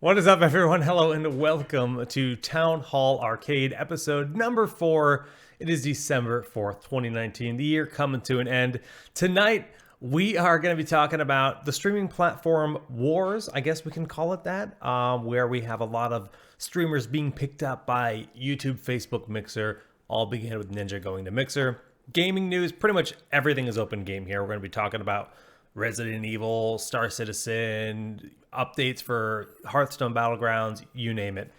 What is up, everyone? Hello and welcome to Town Hall Arcade, episode number 4. It is December 4th, 2019, the year coming to an end. Tonight, we are going to be talking about the streaming platform wars, I guess we can call it that, where we have a lot of streamers being picked up by YouTube, Facebook, Mixer, all began with Ninja going to Mixer. Gaming news, pretty much everything is open game here. We're going to be talking about Resident Evil, Star Citizen, updates for Hearthstone Battlegrounds, you name it.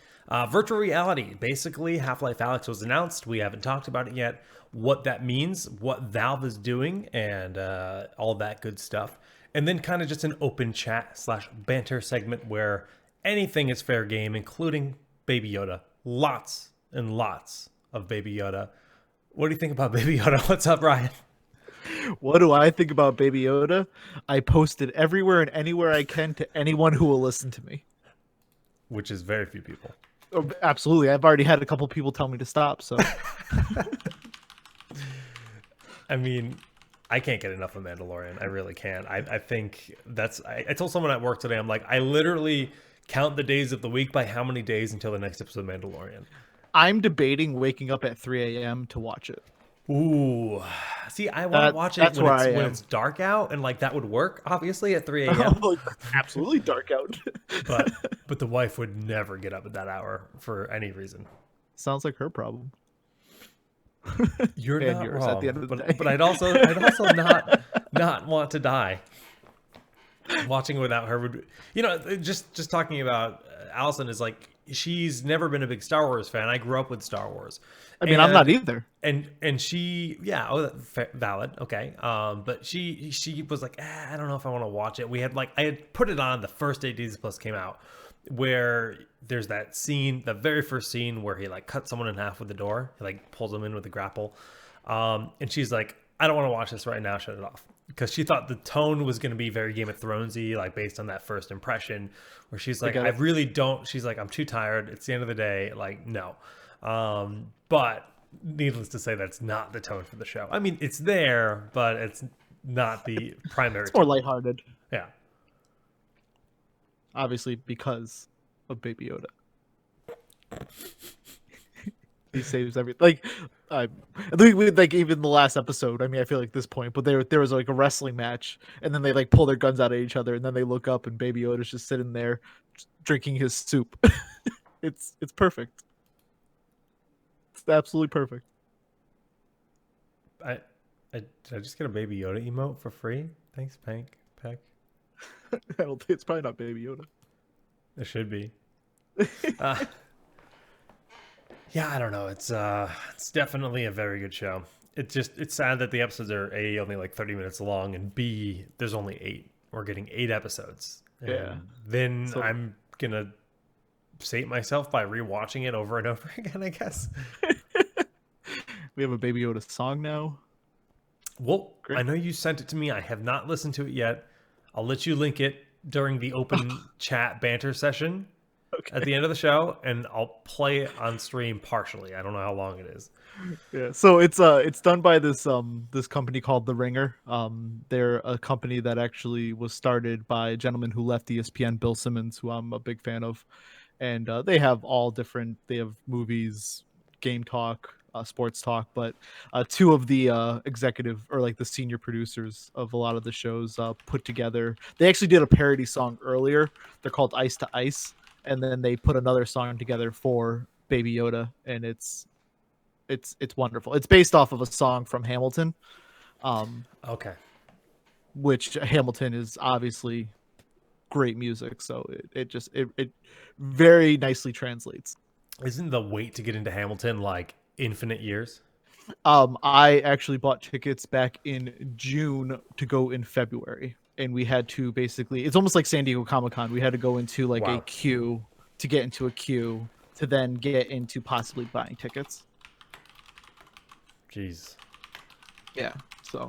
Virtual reality, basically Half-Life Alyx was announced. We haven't talked about it yet. What that means, what Valve is doing, and all that good stuff. And then kind of just an open chat / banter segment where anything is fair game, including Baby Yoda. Lots and lots of Baby Yoda. What do you think about Baby Yoda? What's up, Ryan? What do I think about Baby Yoda? I post it everywhere and anywhere I can to anyone who will listen to me. Which is very few people. Oh, absolutely. I've already had a couple people tell me to stop, so. I mean, I can't get enough of Mandalorian. I really can't. I think that's... I told someone at work today, I'm like, I literally count the days of the week by how many days until the next episode of Mandalorian. I'm debating waking up at 3 a.m. to watch it. Ooh, see, I want to watch it when it's dark out, and like that would work, obviously, at 3 a.m. Absolutely dark out. but the wife would never get up at that hour for any reason. Sounds like her problem. You're and not yours wrong, at the end of the day. but I'd also not want to die. Watching it without her would, just talking about Allison is like, she's never been a big Star Wars fan. I grew up with Star Wars. I mean, I'm not either. And she, valid, okay. But she was like, I don't know if I want to watch it. I had put it on the first day Disney Plus came out, where there's that scene, the very first scene where he like cuts someone in half with the door. He like pulls them in with the grapple. And she's like, I don't want to watch this right now. Shut it off. Because she thought the tone was going to be very Game of Thronesy, like based on that first impression, where she's like, I really don't. She's like, I'm too tired. It's the end of the day. Like, no. But needless to say, that's not the tone for the show. I mean, it's there, but it's not the primary. It's more lighthearted. Yeah. Obviously, because of Baby Yoda. He saves everything. I think like even the last episode. I mean, I feel like this point, but there was like a wrestling match, and then they like pull their guns out at each other, and then they look up, and Baby Yoda's just sitting there, drinking his soup. It's perfect. It's absolutely perfect. Did I just get a Baby Yoda emote for free? Thanks, Peck. I don't think it's probably not Baby Yoda. It should be. Yeah, I don't know. It's definitely a very good show. It's sad that the episodes are A, only like 30 minutes long, and B, there's only 8. We're getting 8 episodes. And then I'm gonna sate myself by rewatching it over and over again, I guess. We have a Baby Yoda song now. Well, great. I know you sent it to me. I have not listened to it yet. I'll let you link it during the open chat banter session. Okay. At the end of the show, and I'll play it on stream partially. I don't know how long it is. Yeah, so it's done by this company called The Ringer. They're a company that actually was started by a gentleman who left ESPN, Bill Simmons, who I'm a big fan of, and they have all different. They have movies, game talk, sports talk, but 2 of the executive or like the senior producers of a lot of the shows put together. They actually did a parody song earlier. They're called Ice to Ice. And then they put another song together for Baby Yoda, and it's wonderful. It's based off of a song from Hamilton. Okay. Which Hamilton is obviously great music, so it very nicely translates. Isn't the wait to get into Hamilton like infinite years? I actually bought tickets back in June to go in February. And we had to basically, it's almost like San Diego Comic-Con. We had to go into like a queue to get into a queue to then get into possibly buying tickets. Jeez. Yeah, so.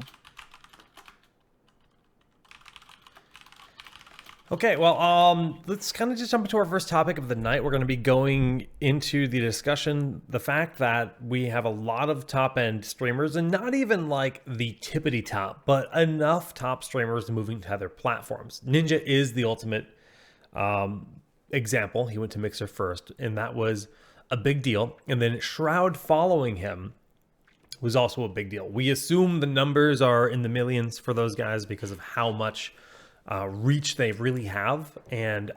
Okay, well, let's kind of just jump into our first topic of the night. We're going to be going into the discussion, the fact that we have a lot of top-end streamers, and not even like the tippity top, but enough top streamers moving to other platforms. Ninja is the ultimate example, he went to Mixer first, and that was a big deal. And then Shroud following him was also a big deal. We assume the numbers are in the millions for those guys because of how much reach they really have. And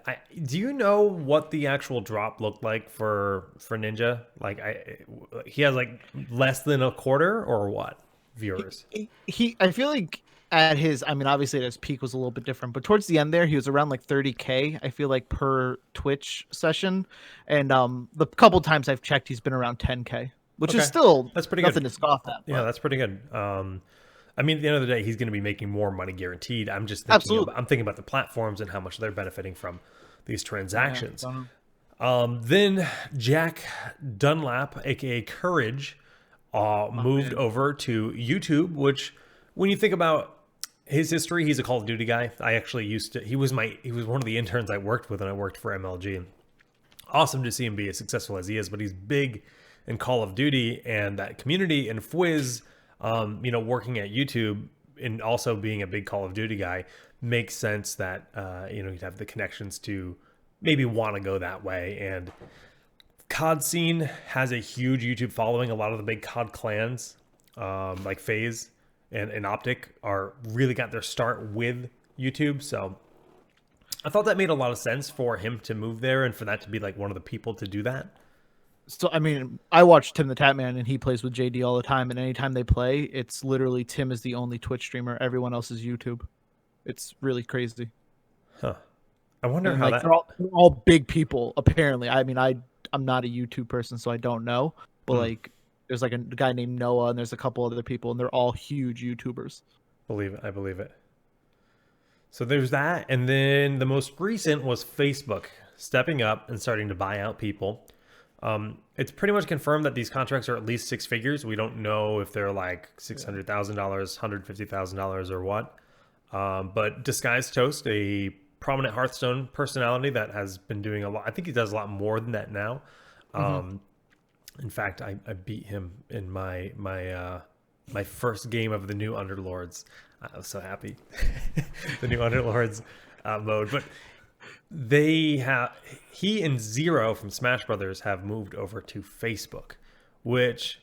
do you know what the actual drop looked like for Ninja? Like, he has like less than a quarter or what viewers? I feel like at his, I mean, obviously at his peak was a little bit different, but towards the end there, he was around like 30K. I feel like per Twitch session, and the couple times I've checked, he's been around 10K, which is still that's pretty nothing good to scoff at. Yeah, that's pretty good. I mean, at the end of the day, he's going to be making more money guaranteed. I'm just thinking Absolutely. I'm thinking about the platforms and how much they're benefiting from these transactions. Yeah, Then Jack Dunlap, aka Courage, moved over to YouTube, which when you think about his history, he's a Call of Duty guy. I actually he was one of the interns I worked with when I worked for MLG. Awesome to see him be as successful as he is, but he's big in Call of Duty and that community, and Fwiz, working at YouTube and also being a big Call of Duty guy, makes sense that you'd have the connections to maybe want to go that way. And COD scene has a huge YouTube following. A lot of the big COD clans, like FaZe and Optic, are really got their start with YouTube. So I thought that made a lot of sense for him to move there and for that to be like one of the people to do that. So, I mean, I watch Tim the Tatman, and he plays with JD all the time. And anytime they play, it's literally Tim is the only Twitch streamer. Everyone else is YouTube. It's really crazy. Huh. I wonder and how like that. they're all big people, apparently. I mean, I'm not a YouTube person, so I don't know. But like, there's like a guy named Noah, and there's a couple other people, and they're all huge YouTubers. I believe it. So there's that, and then the most recent was Facebook stepping up and starting to buy out people. It's pretty much confirmed that these contracts are at least six figures. We don't know if they're like $600,000, $150,000, or what. But Disguised Toast, a prominent Hearthstone personality that has been doing a lot. I think he does a lot more than that now. In fact, I beat him in my first game of the new Underlords. I was so happy. The new Underlords mode. But he and Zero from Smash Brothers have moved over to Facebook, which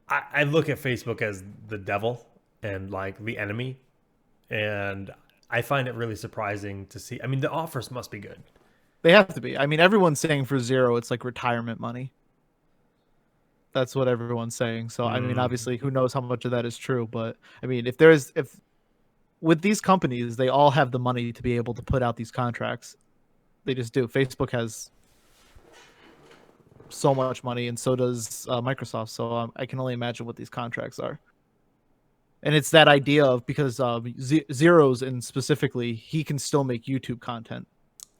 I look at Facebook as the devil and like the enemy. And I find it really surprising to see. I mean, the offers must be good. They have to be. I mean, everyone's saying for Zero, it's like retirement money. That's what everyone's saying. So, I mean, obviously, who knows how much of that is true? But I mean, if with these companies, they all have the money to be able to put out these contracts. They just do. Facebook has so much money, and so does Microsoft. So I can only imagine what these contracts are. And it's that idea of, because Zero's, and specifically, he can still make YouTube content.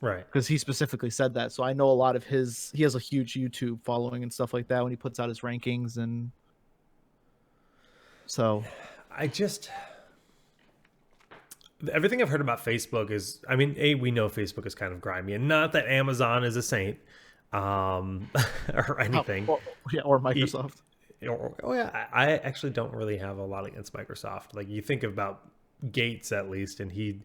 Right. Because he specifically said that. So I know a lot of he has a huge YouTube following and stuff like that when he puts out his rankings. And so everything I've heard about Facebook is, I mean, we know Facebook is kind of grimy, and not that Amazon is a saint, or anything. Or Microsoft. I actually don't really have a lot against Microsoft. Like, you think about Gates, at least, and he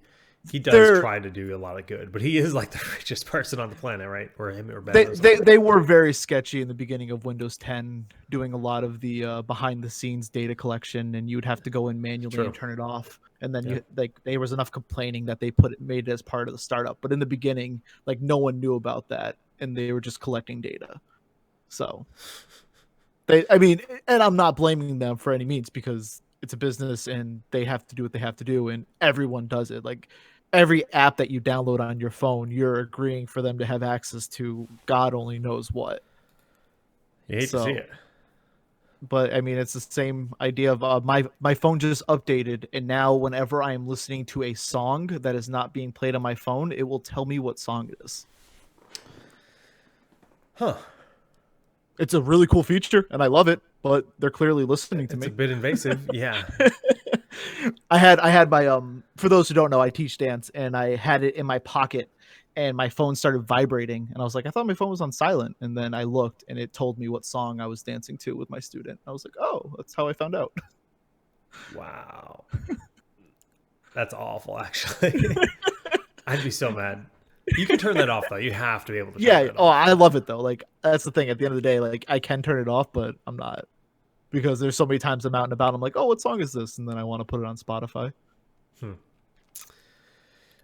does try to do a lot of good, but he is like the richest person on the planet, right? Or him or Bezos. They were very sketchy in the beginning of Windows 10, doing a lot of the behind the scenes data collection, and you would have to go in manually and turn it off. And then there was enough complaining that they made it as part of the startup. But in the beginning, like, no one knew about that, and they were just collecting data. So I mean, and I'm not blaming them for any means, because it's a business and they have to do what they have to do, and everyone does it. Like, every app that you download on your phone, you're agreeing for them to have access to God only knows what. You hate to see it. But I mean, it's the same idea of my phone just updated, and now whenever I am listening to a song that is not being played on my phone, it will tell me what song it is. Huh. It's a really cool feature, and I love it, but they're clearly listening to me. It's a bit invasive, yeah. I had my for those who don't know, I teach dance, and I had it in my pocket, and my phone started vibrating, and I was like, I thought my phone was on silent, and then I looked, and it told me what song I was dancing to with my student. I was like, oh, that's how I found out. Wow. That's awful, actually. I'd be so mad. You can turn that off though. You have to be able to turn Yeah. that Oh, off. I love it though. Like that's the thing. At the end of the day, like I can turn it off, but I'm not because there's so many times I'm out and about. I'm like, oh, what song is this? And then I want to put it on Spotify.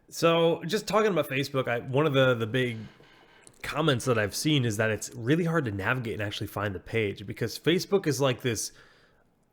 So just talking about Facebook, one of the big comments that I've seen is that it's really hard to navigate and actually find the page because Facebook is like this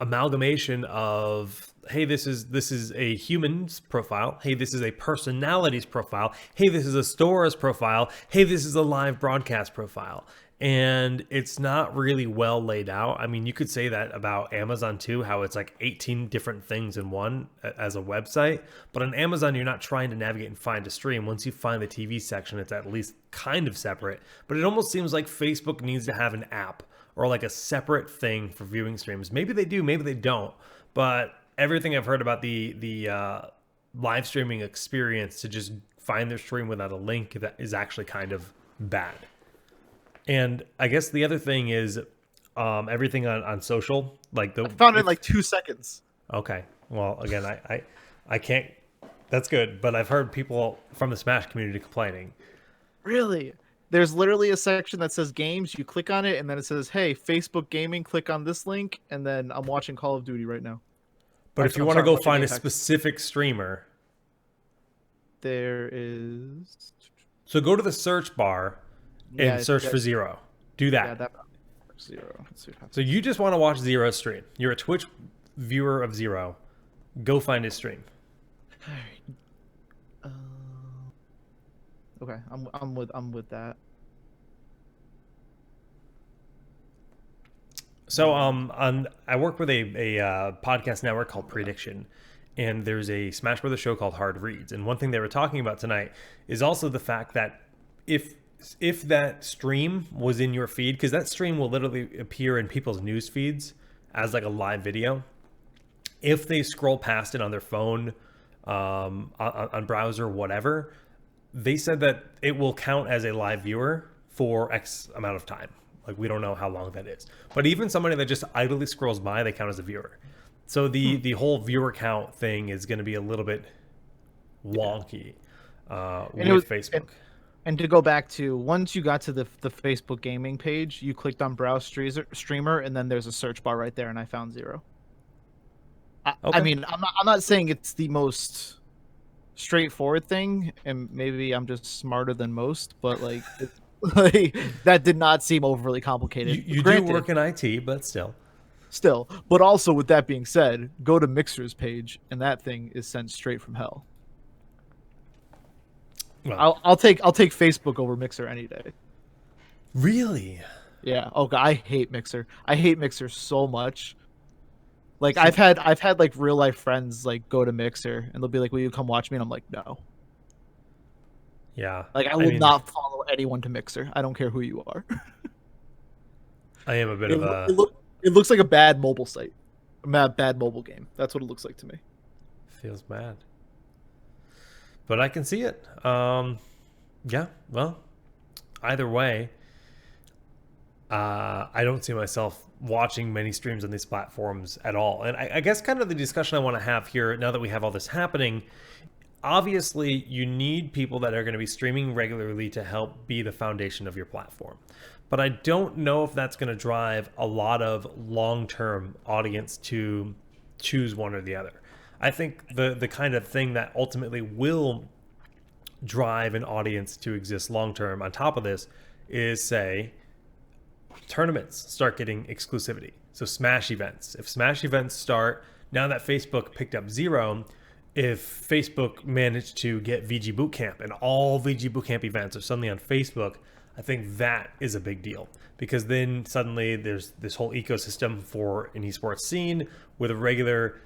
amalgamation of, hey, this is a human's profile, hey, this is a personality's profile, hey, this is a store's profile, hey, this is a live broadcast profile. And it's not really well laid out. I mean, you could say that about Amazon too, how it's like 18 different things in one as a website. But on Amazon, you're not trying to navigate and find a stream. Once you find the TV section, it's at least kind of separate. But it almost seems like Facebook needs to have an app or like a separate thing for viewing streams. Maybe they do, maybe they don't. But everything I've heard about the live streaming experience to just find their stream without a link that is actually kind of bad. And I guess the other thing is everything on social, like I found it in like 2 seconds. Okay. Well, again, I can't. That's good, but I've heard people from the Smash community complaining. Really? There's literally a section that says games. You click on it, and then it says, "Hey, Facebook Gaming. Click on this link." And then I'm watching Call of Duty right now. But if you want to go find a specific streamer, there is. So go to the search bar and search for Zero. Do that. Yeah, that Zero. Let's see what happens. So you just want to watch Zero's stream. You're a Twitch viewer of Zero. Go find his stream. Okay, I'm with that. So I work with a podcast network called Prediction, and there's a Smash Brothers show called Hard Reads. And one thing they were talking about tonight is also the fact that if that stream was in your feed, because that stream will literally appear in people's news feeds as like a live video. If they scroll past it on their phone, on browser, whatever, they said that it will count as a live viewer for X amount of time. Like, we don't know how long that is. But even somebody that just idly scrolls by, they count as a viewer. So the whole viewer count thing is going to be a little bit wonky with Facebook. And to go back to, once you got to the Facebook gaming page, you clicked on browse streamer, and then there's a search bar right there, and I found Zero. I mean, I'm not saying it's the most straightforward thing, and maybe I'm just smarter than most, but like, that did not seem overly complicated. You do work in IT, but still. But also, with that being said, go to Mixer's page, and that thing is sent straight from hell. Well, I'll take Facebook over Mixer any day. Really? Yeah. Oh God, I hate Mixer. I hate Mixer so much. Like, I've had like real life friends like go to Mixer, and they'll be like, "Will you come watch me?" And I'm like, "No." Yeah. Like, I will not follow anyone to Mixer. I don't care who you are. I am a bit of a. It looks like a bad mobile site, bad mobile game. That's what it looks like to me. Feels bad. But I can see it. Yeah. Well, either way, I don't see myself watching many streams on these platforms at all. And I guess kind of the discussion I want to have here, now that we have all this happening, obviously you need people that are going to be streaming regularly to help be the foundation of your platform. But I don't know if that's going to drive a lot of long-term audience to choose one or the other. I think the kind of thing that ultimately will drive an audience to exist long-term on top of this is, say, tournaments start getting exclusivity. So Smash events. If Smash events start, now that Facebook picked up Zero, if Facebook managed to get VG Bootcamp and all VG Bootcamp events are suddenly on Facebook, I think that is a big deal, because then suddenly there's this whole ecosystem for an esports scene with a regular,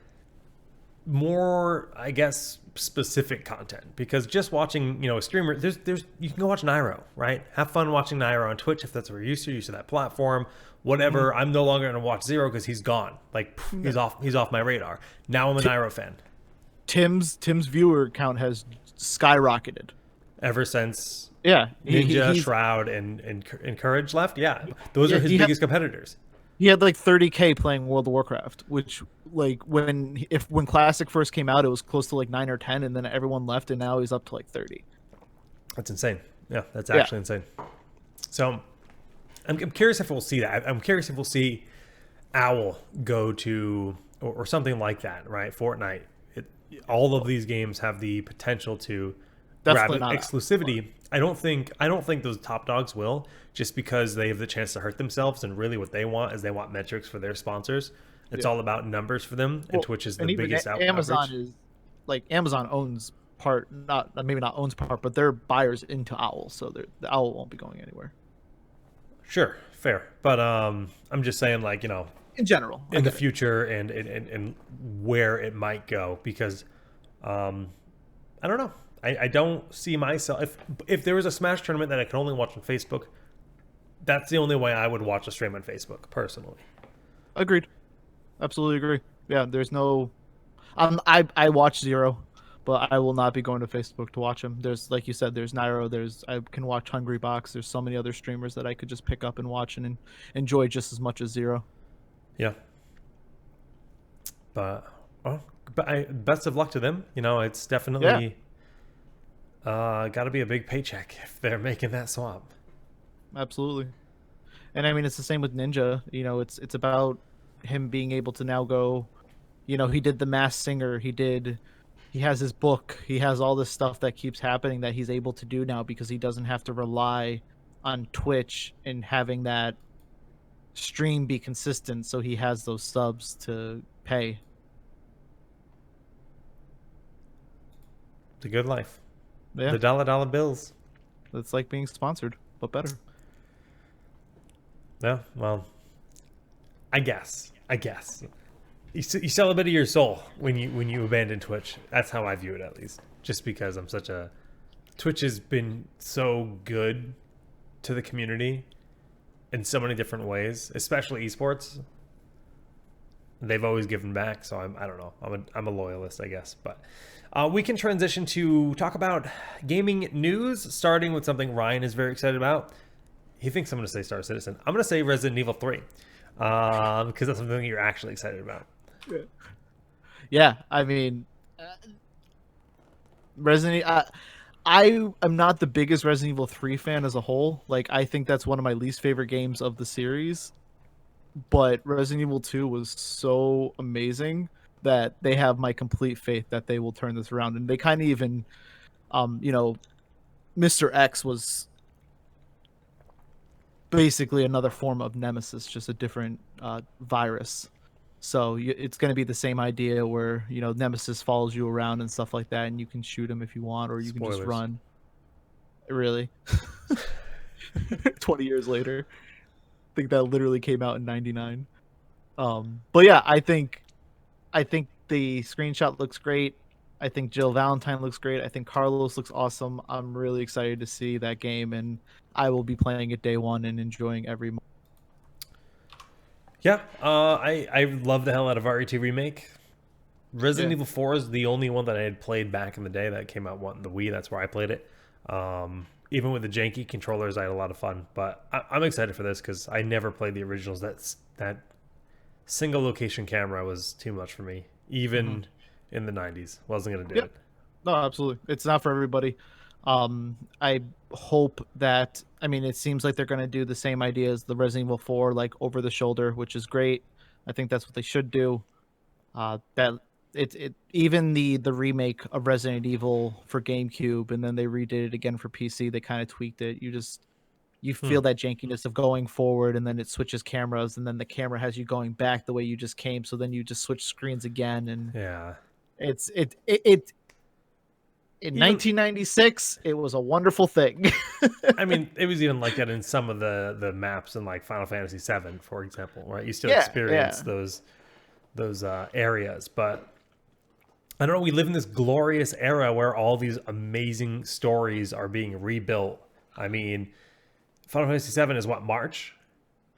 more, I guess, specific content. Because just watching, a streamer, there's you can go watch Nairo, right? Have fun watching Nairo on Twitch if that's what you're used to that platform, whatever. I'm no longer going to watch Zero because he's gone. Like, he's off my radar. Now I'm a Nairo fan. Tim's viewer count has skyrocketed ever since Ninja, Shroud, and Courage left. Yeah, those are his biggest competitors. He had like 30K playing World of Warcraft, which, like, when Classic first came out, it was close to like 9 or 10, and then everyone left, and now he's up to like 30. That's insane. Yeah, that's Yeah, actually insane. So I'm curious if we'll see that. I'm curious if we'll see Owl go to or something like that, right? Fortnite. It, all of these games have the potential to grab definitely not out. exclusivity. I don't think those top dogs will, just because they have the chance to hurt themselves. And really, what they want is they want metrics for their sponsors. It's Yeah. all about numbers for them, and Well, Twitch is the and even biggest Amazon outreach. is like Amazon owns part, not maybe not owns part, but they're buyers into Owl, so the Owl won't be going anywhere. Sure, fair, but I'm just saying, like, In general, I in the get it. future and where it might go, because um, I don't know. I don't see myself if there was a Smash tournament that I could only watch on Facebook. That's the only way I would watch a stream on Facebook personally. Agreed. Absolutely agree. Yeah, there's no. I watch Zero, but I will not be going to Facebook to watch him. There's, like you said, there's Nairo. There's I can watch Hungry Box. There's so many other streamers that I could just pick up and watch and enjoy just as much as Zero. Yeah, but best of luck to them. It's Yeah, definitely got to be a big paycheck if they're making that swap. absolutely. And I mean, it's the same with Ninja. It's about him being able to now go. He did the Masked Singer. He has his book. He has all this stuff that keeps happening that he's able to do now because he doesn't have to rely on Twitch and having that stream be consistent. So he has those subs to pay. It's a good life. Yeah, The dollar bills. it's like being sponsored, but better. Yeah, well, I guess. You sell a bit of your soul when you abandon Twitch. That's how I view it, at least. Just because I'm such a Twitch has been so good to the community in so many different ways, especially esports. They've always given back, so I don't know. I'm a loyalist, I guess. But we can transition to talk about gaming news, starting with something Ryan is very excited about. He thinks I'm going to say Star Citizen. I'm going to say Resident Evil 3, because that's something you're actually excited about. Yeah, I mean, Resident. I am not the biggest Resident Evil 3 fan as a whole. Like, I think that's one of my least favorite games of the series. But Resident Evil 2 was so amazing that they have my complete faith that they will turn this around. And they kind of even, um, you know, Mr. X was basically another form of Nemesis, just a different virus. So it's going to be the same idea where, Nemesis follows you around and stuff like that, and you can shoot him if you want, or you can just Spoilers. run. Really? 20 years later. I think that literally came out in 99. But yeah, I think the screenshot looks great. I think Jill Valentine looks great. I think Carlos looks awesome. I'm really excited to see that game, and I will be playing it day one and enjoying every moment. Yeah, I love the hell out of RE2 Remake. Resident Yeah. Evil 4 is the only one that I had played back in the day that came out on the Wii. That's where I played it. Even with the janky controllers, I had a lot of fun. But I'm excited for this because I never played the originals. That single location camera was too much for me, Hmm. even in the 90s. Wasn't going to do Yep. it. No, absolutely. It's not for everybody. I hope that, I mean, it seems like they're going to do the same idea as the Resident Evil 4, like over the shoulder, which is great. I think that's what they should do. That it even the remake of Resident Evil for GameCube, and then they redid it again for PC. They kind of tweaked it. You Hmm. feel that jankiness of going forward, and then it switches cameras, and then the camera has you going back the way you just came. So then you just switch screens again, and Yeah. it in Even 1996 it was a wonderful thing. I mean, it was even like that in some of the maps in like Final Fantasy VII, for example, right? You still Yeah, experience yeah. those areas, but I don't know. We live in this glorious era where all these amazing stories are being rebuilt. I mean, Final Fantasy VII is what, March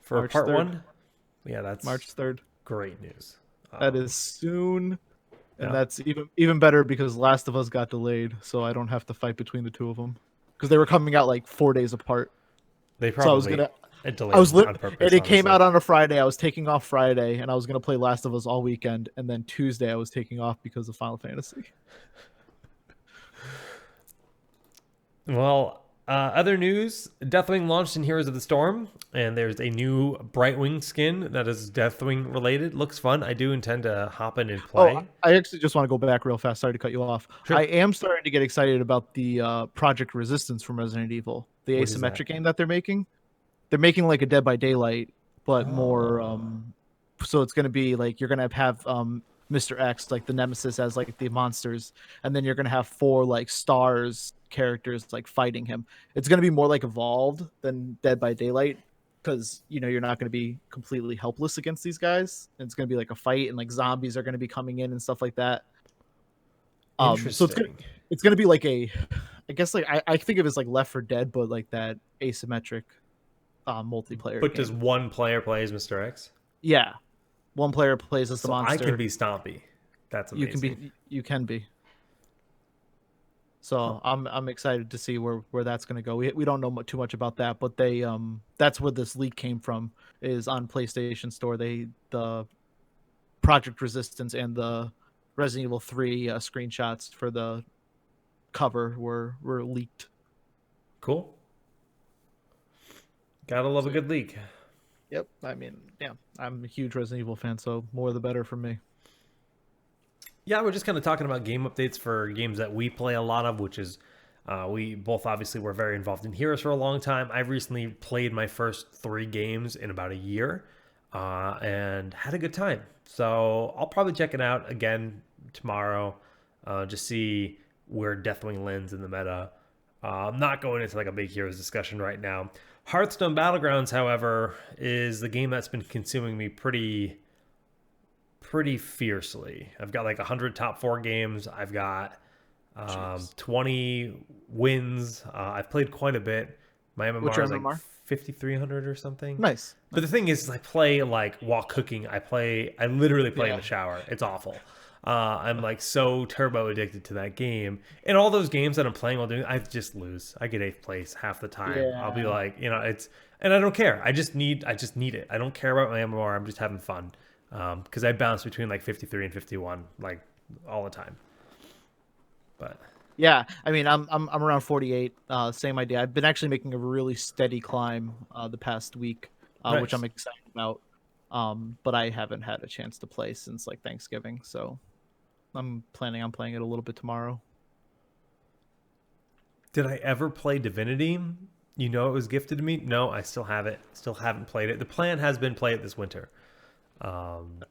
for March part 3rd. one? Yeah, that's March 3rd. great news. That is soon. And Yeah, that's even better because Last of Us got delayed, so I don't have to fight between the two of them because they were coming out like 4 days apart. they So I was probably gonna, I delayed was them lit, on and purpose, it came honestly. out on a Friday. I was taking off Friday, and I was gonna play Last of Us all weekend, and then Tuesday I was taking off because of Final Fantasy. Well, other news: Deathwing launched in Heroes of the Storm, and there's a new Brightwing skin that is Deathwing related. Looks fun. I do intend to hop in and Oh, play. I actually just want to go back real fast. Sorry to cut you off. I Sure. am starting to get excited about the Project Resistance from Resident Evil, the What is that? asymmetric game that they're making. They're making like a Dead by Daylight, but more. Oh, So it's going to be like you're going to have Mr. X, like the Nemesis, as like the monsters, and then you're going to have four like stars characters like fighting him. It's going to be more like evolved than Dead by Daylight because you're not going to be completely helpless against these guys. And it's going to be like a fight, and like zombies are going to be coming in and stuff like that. So interesting. it's gonna be like I guess like I think of it as like Left 4 Dead, but like that asymmetric multiplayer But does game. one player play as Mr. X? Yeah, one player plays as the So I monster. can be Stompy. That's amazing. You can be. So I'm excited to see where that's gonna go. We don't know too much about that, but they that's where this leak came from. Is on PlayStation Store. The Project Resistance and the Resident Evil 3 screenshots for the cover were leaked. Cool. Gotta love a So good leak. yep, I mean, yeah, I'm a huge Resident Evil fan, so more the better for me. Yeah, we're just kind of talking about game updates for games that we play a lot of, which is we both obviously were very involved in Heroes for a long time. I've recently played my first 3 games in about a year and had a good time. So I'll probably check it out again tomorrow, just see where Deathwing lands in the meta. I'm not going into like a big Heroes discussion right now. Hearthstone Battlegrounds, however, is the game that's been consuming me pretty fiercely. I've got like 100 top 4 games. I've got Jeez. 20 wins. I've played quite a bit. My What's MMR your is like MMR? 5,300 or something. Nice. But the Nice. thing is, I play like while cooking. I literally play in Yeah. the shower. It's awful. I'm like so turbo addicted to that game. And all those games that I'm playing while doing, I just lose. I get 8th place half the time. I'll be Yeah. like, and I don't care. I just need it. I don't care about my MMR. I'm just having fun. Because I bounce between like 53 and 51 like all the time. But Yeah. I mean, I'm around 48. Same idea. I've been actually making a really steady climb the past week, which I'm nice. excited about. But I haven't had a chance to play since like Thanksgiving, so I'm planning on playing it a little bit tomorrow. Did I ever play Divinity? You know it was gifted to me. No, I still have it. Still haven't played it. The plan has been play it this winter. Um,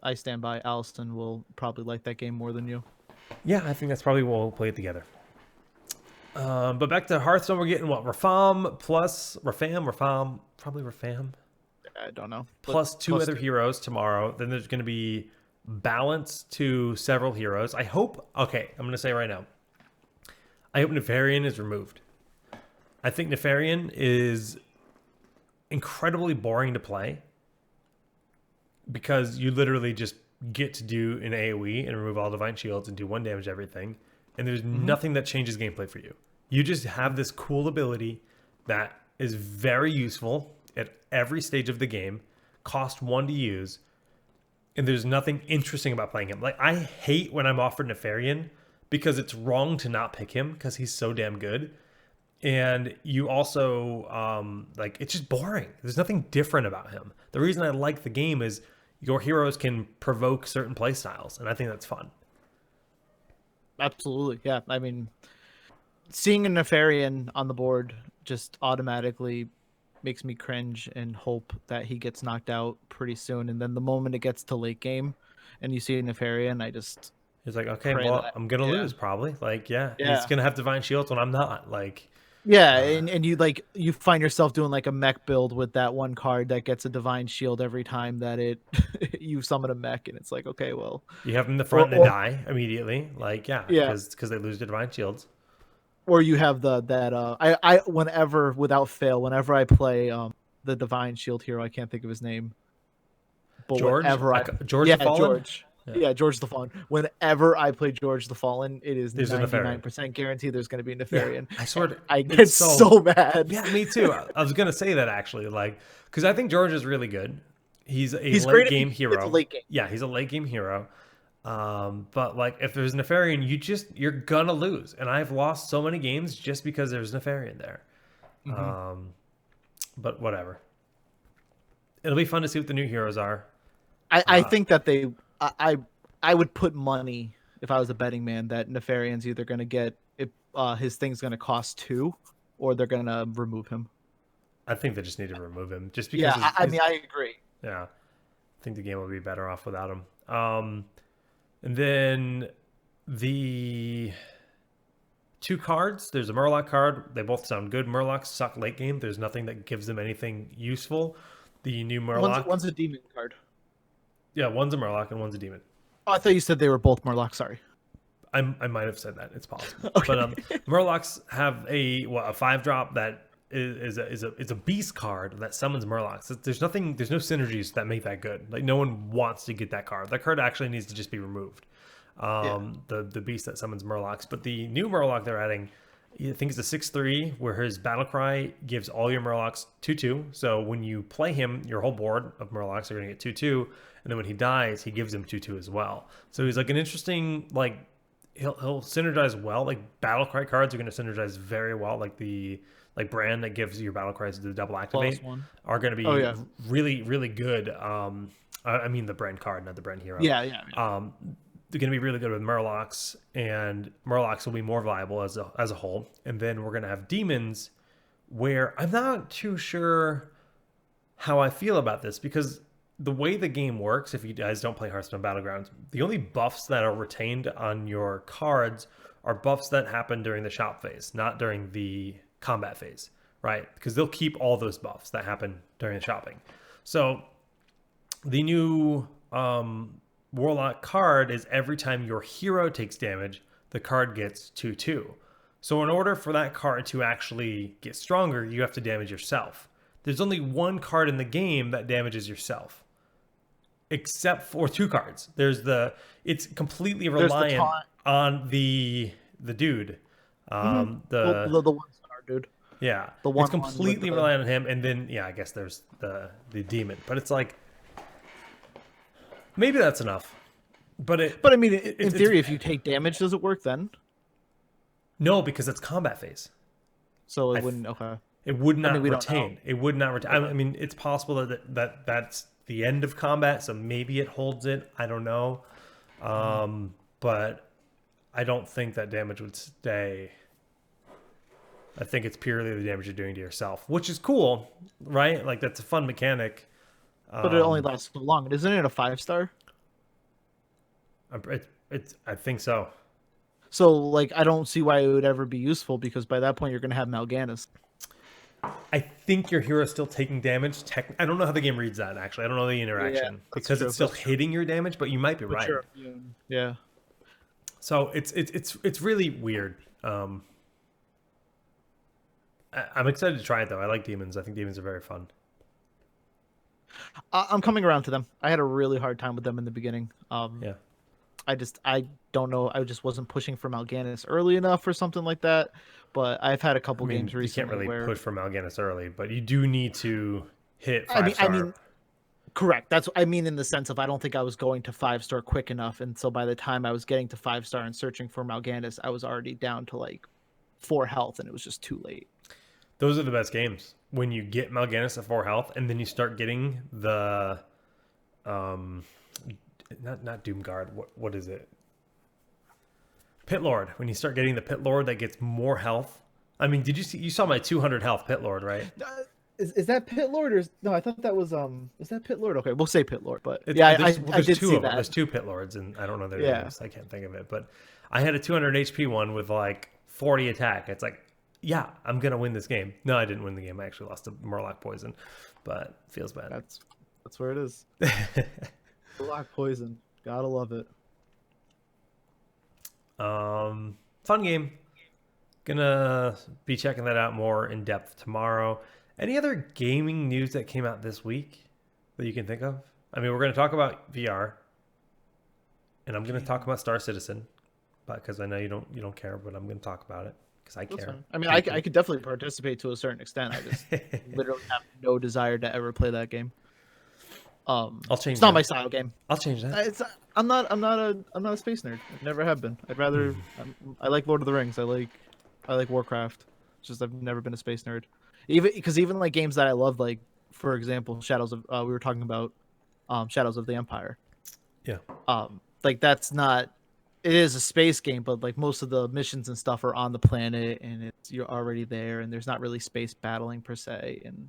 I stand by. Allison will probably like that game more than you. yeah, I think that's probably what we'll play it together. But back to Hearthstone, we're getting what? Rafam plus Rafam, probably Rafam I don't know. plus two Plus other two. heroes tomorrow. Then there's going to be balance to several heroes. I hope. Okay, I'm going to say right now. I hope Nefarian is removed. I think Nefarian is incredibly boring to play because you literally just get to do an AoE and remove all divine shields and do 1 damage to everything, and there's Hmm. nothing that changes gameplay for you. You just have this cool ability that is very useful at every stage of the game, cost 1 to use, and there's nothing interesting about playing him. Like, I hate when I'm offered Nefarian because it's wrong to not pick him because he's so damn good. And you also like, it's just boring. There's nothing different about him. The reason I like the game is your heroes can provoke certain play styles, and I think that's fun. Absolutely. Yeah. I mean, seeing a Nefarian on the board just automatically makes me cringe and hope that he gets knocked out pretty soon. And then the moment it gets to late game and you see a Nefarian, I just It's like, okay, pray well, that. I'm gonna Yeah. lose probably. Like, yeah, he's Yeah. gonna have divine shields when I'm not. Like, Yeah, uh, and you find yourself doing like a mech build with that one card that gets a divine shield every time that it you summon a mech, and it's like, okay, well, you have them in the or front and they die immediately. Like, yeah, yeah, because they lose their divine shields. or you have I whenever without fail, whenever I play the divine shield hero, I can't think of his name, but George, whenever George the yeah, Fallen. George. Yeah, Yeah, George the Fallen. Whenever I play George the Fallen, it is there's a Nefarian. 99% guaranteed there's going to be a Yeah, Nefarian. I swear to, I it's get so. so mad. Yeah, me too. I was gonna say that actually, like, because I think George is really good. He's a He's late great if game it's a hero. late game. Yeah, he's a late game hero. But like if there's Nefarian, you're gonna lose. And I've lost so many games just because there's Nefarian there. But whatever. It'll be fun to see what the new heroes are. I think that I would put money if I was a betting man that Nefarian's either going to get his thing's going to cost 2, or they're going to remove him. I think they just need to remove him, just because. Yeah, I mean, I agree. Yeah, I think the game would be better off without him. And then the 2 cards. There's a Murloc card. They both sound good. Murlocs suck late game. There's nothing that gives them anything useful. The new Murloc. One's a demon card. Yeah, one's a Murloc and one's a demon. Oh, I thought you said they were both Murlocs. Sorry. I might have said that. It's possible. Okay. But Murlocs have a 5-drop that is a beast card that summons Murlocs. There's no synergies that make that good. Like no one wants to get that card. That card actually needs to just be removed. The beast that summons Murlocs. But the new Murloc they're adding, I think it's a 6/3 where his battle cry gives all your Murlocs 2/2. So when you play him, your whole board of Murlocs are going to get 2/2, and then when he dies, he gives them 2/2 as well. So he's like an interesting he'll synergize well. Like battle cry cards are going to synergize very well. Like brand that gives your battle cries the double activate are going to be really, really good. I mean the brand card, not the brand hero. Yeah. They're going to be really good with Murlocs, and Murlocs will be more viable as a whole. And then we're going to have demons, where I'm not too sure how I feel about this, because the way the game works, if you guys don't play Hearthstone Battlegrounds, the only buffs that are retained on your cards are buffs that happen during the shop phase, not during the combat phase, right? Because they'll keep all those buffs that happen during the shopping. So the new Warlock card is every time your hero takes damage, the card gets 2/2. So in order for that card to actually get stronger, you have to damage yourself. There's only one card in the game that damages yourself, except for 2 cards. It's completely reliant on the dude. The one star dude. Yeah, it's completely reliant on him. And then I guess there's the demon, but it's like maybe that's enough. But I mean, in theory, if you take damage, does it work then? No, because it's combat phase. So it wouldn't. Okay. It would not retain. It would not retain. I mean, it's possible that's the end of combat, so maybe it holds it. I don't know. But I don't think that damage would stay. I think it's purely the damage you're doing to yourself, which is cool, right? Like that's a fun mechanic. But it only lasts so long. Isn't it a 5-star? I think so. So like I don't see why it would ever be useful, because by that point you're going to have Mal'Ganis. I think your hero is still taking damage. I don't know how the game reads that, actually. I don't know the interaction, because it's still hitting your damage, but you might be right. Sure. Yeah. So it's really weird. I'm excited to try it though. I like demons. I think demons are very fun. I'm coming around to them. I had a really hard time with them in the beginning. I don't know. I just wasn't pushing for Mal'Ganis early enough or something like that. But I've had a couple games recently. You can't really push for Mal'Ganis early, but you do need to hit 5-star. I mean, correct. That's what I mean in the sense of I don't think I was going to 5-star quick enough, and so by the time I was getting to 5-star and searching for Mal'Ganis, I was already down to like 4 health, and it was just too late. Those are the best games when you get Mal'Ganis at 4 health, and then you start getting the not Doomguard. What is it? Pit Lord. When you start getting the Pit Lord that gets more health. I mean, you saw my 200 health Pit Lord, right? Is that Pit Lord or no? I thought that was is that Pit Lord? Okay, we'll say Pit Lord, but I did see that. There's 2 Pit Lords, and I don't know their names. I can't think of it, but I had a 200 HP one with like 40 attack. It's like, yeah, I'm gonna win this game. No, I didn't win the game. I actually lost to Murloc Poison, but feels bad. That's where it is. Murloc Poison, gotta love it. Fun game. Gonna be checking that out more in depth tomorrow. Any other gaming news that came out this week that you can think of? I mean, we're gonna talk about VR, and I'm gonna talk about Star Citizen, because I know you don't care, but I'm gonna talk about it because I care. I mean, I could definitely participate to a certain extent. I just literally have no desire to ever play that game. I'll change. It's not my style game. I'll change that. I'm not a space nerd. I never have been. I'd rather. I like Lord of the Rings. I like Warcraft. It's just I've never been a space nerd. Even like games that I love, like for example, Shadows of. We were talking about, Shadows of the Empire. Yeah. Like that's not. It is a space game, but like most of the missions and stuff are on the planet, and you're already there, and there's not really space battling per se, and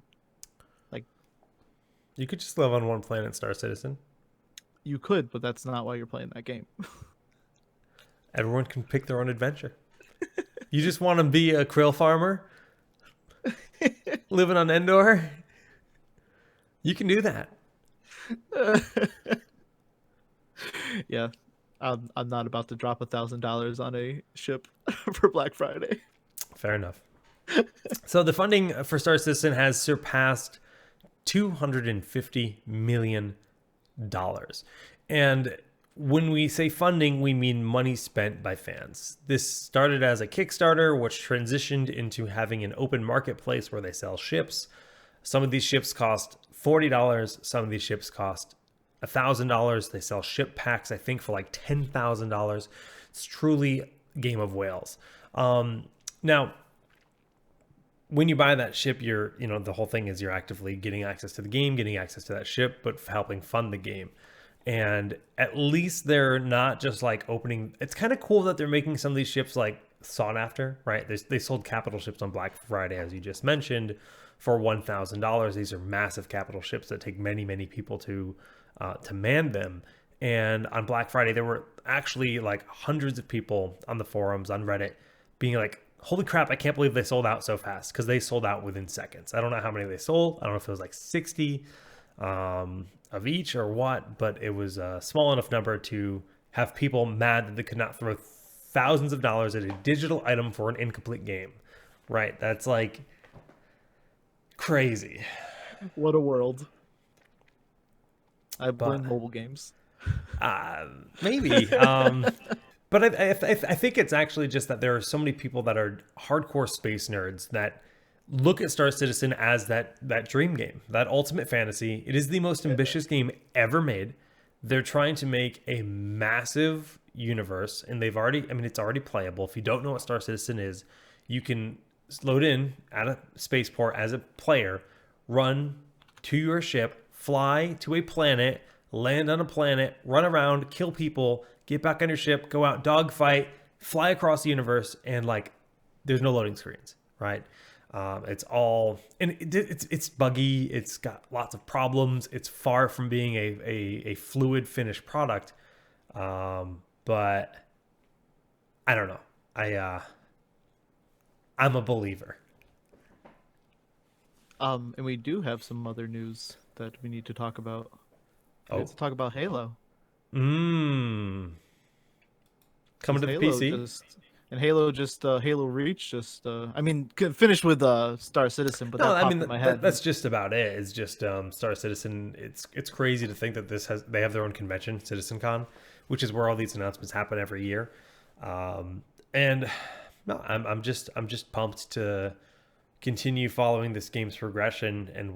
like You could just live on one planet, Star Citizen. you could, but that's not why you're playing that game. Everyone can pick their own adventure. You just want to be a krill farmer living on Endor? You can do that. Yeah, I'm not about to drop $1,000 on a ship for Black Friday. Fair enough. So the funding for Star Citizen has surpassed $250 million. And when we say funding, we mean money spent by fans. This started as a Kickstarter, which transitioned into having an open marketplace where they sell ships. Some of these ships cost $40. Some of these ships cost $1,000. They sell ship packs, I think, for like $10,000. It's truly a game of whales. Now, when you buy that ship, the whole thing is you're actively getting access to the game, getting access to that ship, but helping fund the game. And at least they're not just like opening. It's kind of cool that they're making some of these ships like sought after, right? They sold capital ships on Black Friday, as you just mentioned, for $1,000. These are massive capital ships that take many, many people to man them. And on Black Friday, there were actually like hundreds of people on the forums, on Reddit, being like, holy crap, I can't believe they sold out so fast, because they sold out within seconds. I don't know how many they sold. I don't know if it was like 60 of each or what, but it was a small enough number to have people mad that they could not throw thousands of dollars at a digital item for an incomplete game. Right? That's like crazy. What a world. I blame But mobile games. maybe. But I think it's actually just that there are so many people that are hardcore space nerds that look at Star Citizen as that dream game, that ultimate fantasy. It is the most ambitious game ever made. They're trying to make a massive universe, and it's already playable. If you don't know what Star Citizen is, you can load in at a spaceport as a player, run to your ship, fly to a planet, land on a planet, run around, kill people, get back on your ship, go out, dogfight, fly across the universe, and like there's no loading screens, right? It's all, and it's buggy. It's got lots of problems. It's far from being a fluid finished product. But I don't know. I'm a believer. And we do have some other news that we need to talk about. Let's Oh, talk about Halo. coming to the Halo PC. Halo Reach finished with Star Citizen, but No, that I popped mean in my head. that's just about it. It's just Star Citizen. It's crazy to think that they have their own convention, CitizenCon, which is where all these announcements happen every year. And no, I'm just pumped to continue following this game's progression, and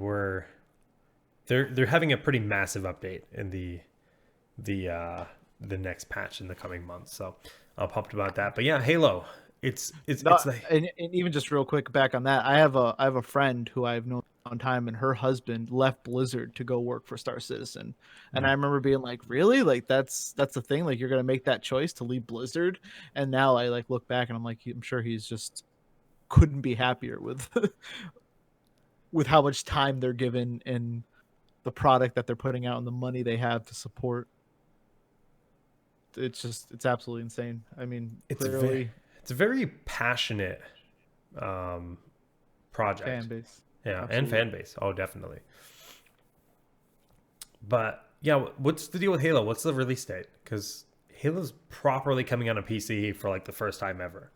they're having a pretty massive update in the next patch in the coming months. So I'm pumped about that. But yeah, Halo. It's And even just real quick back on that, I have a friend who I've known a long time, and her husband left Blizzard to go work for Star Citizen, and I remember being like, really, like that's the thing, like you're gonna make that choice to leave Blizzard, and now I like look back and I'm like, I'm sure he's just couldn't be happier with with how much time they're given and the product that they're putting out and the money they have to support. It's absolutely insane. I mean, clearly it's a very passionate project. fan base. Yeah, Absolutely. and fan base. Oh, definitely. But yeah, what's the deal with Halo? What's the release date? Because Halo's properly coming on a PC for like the first time ever.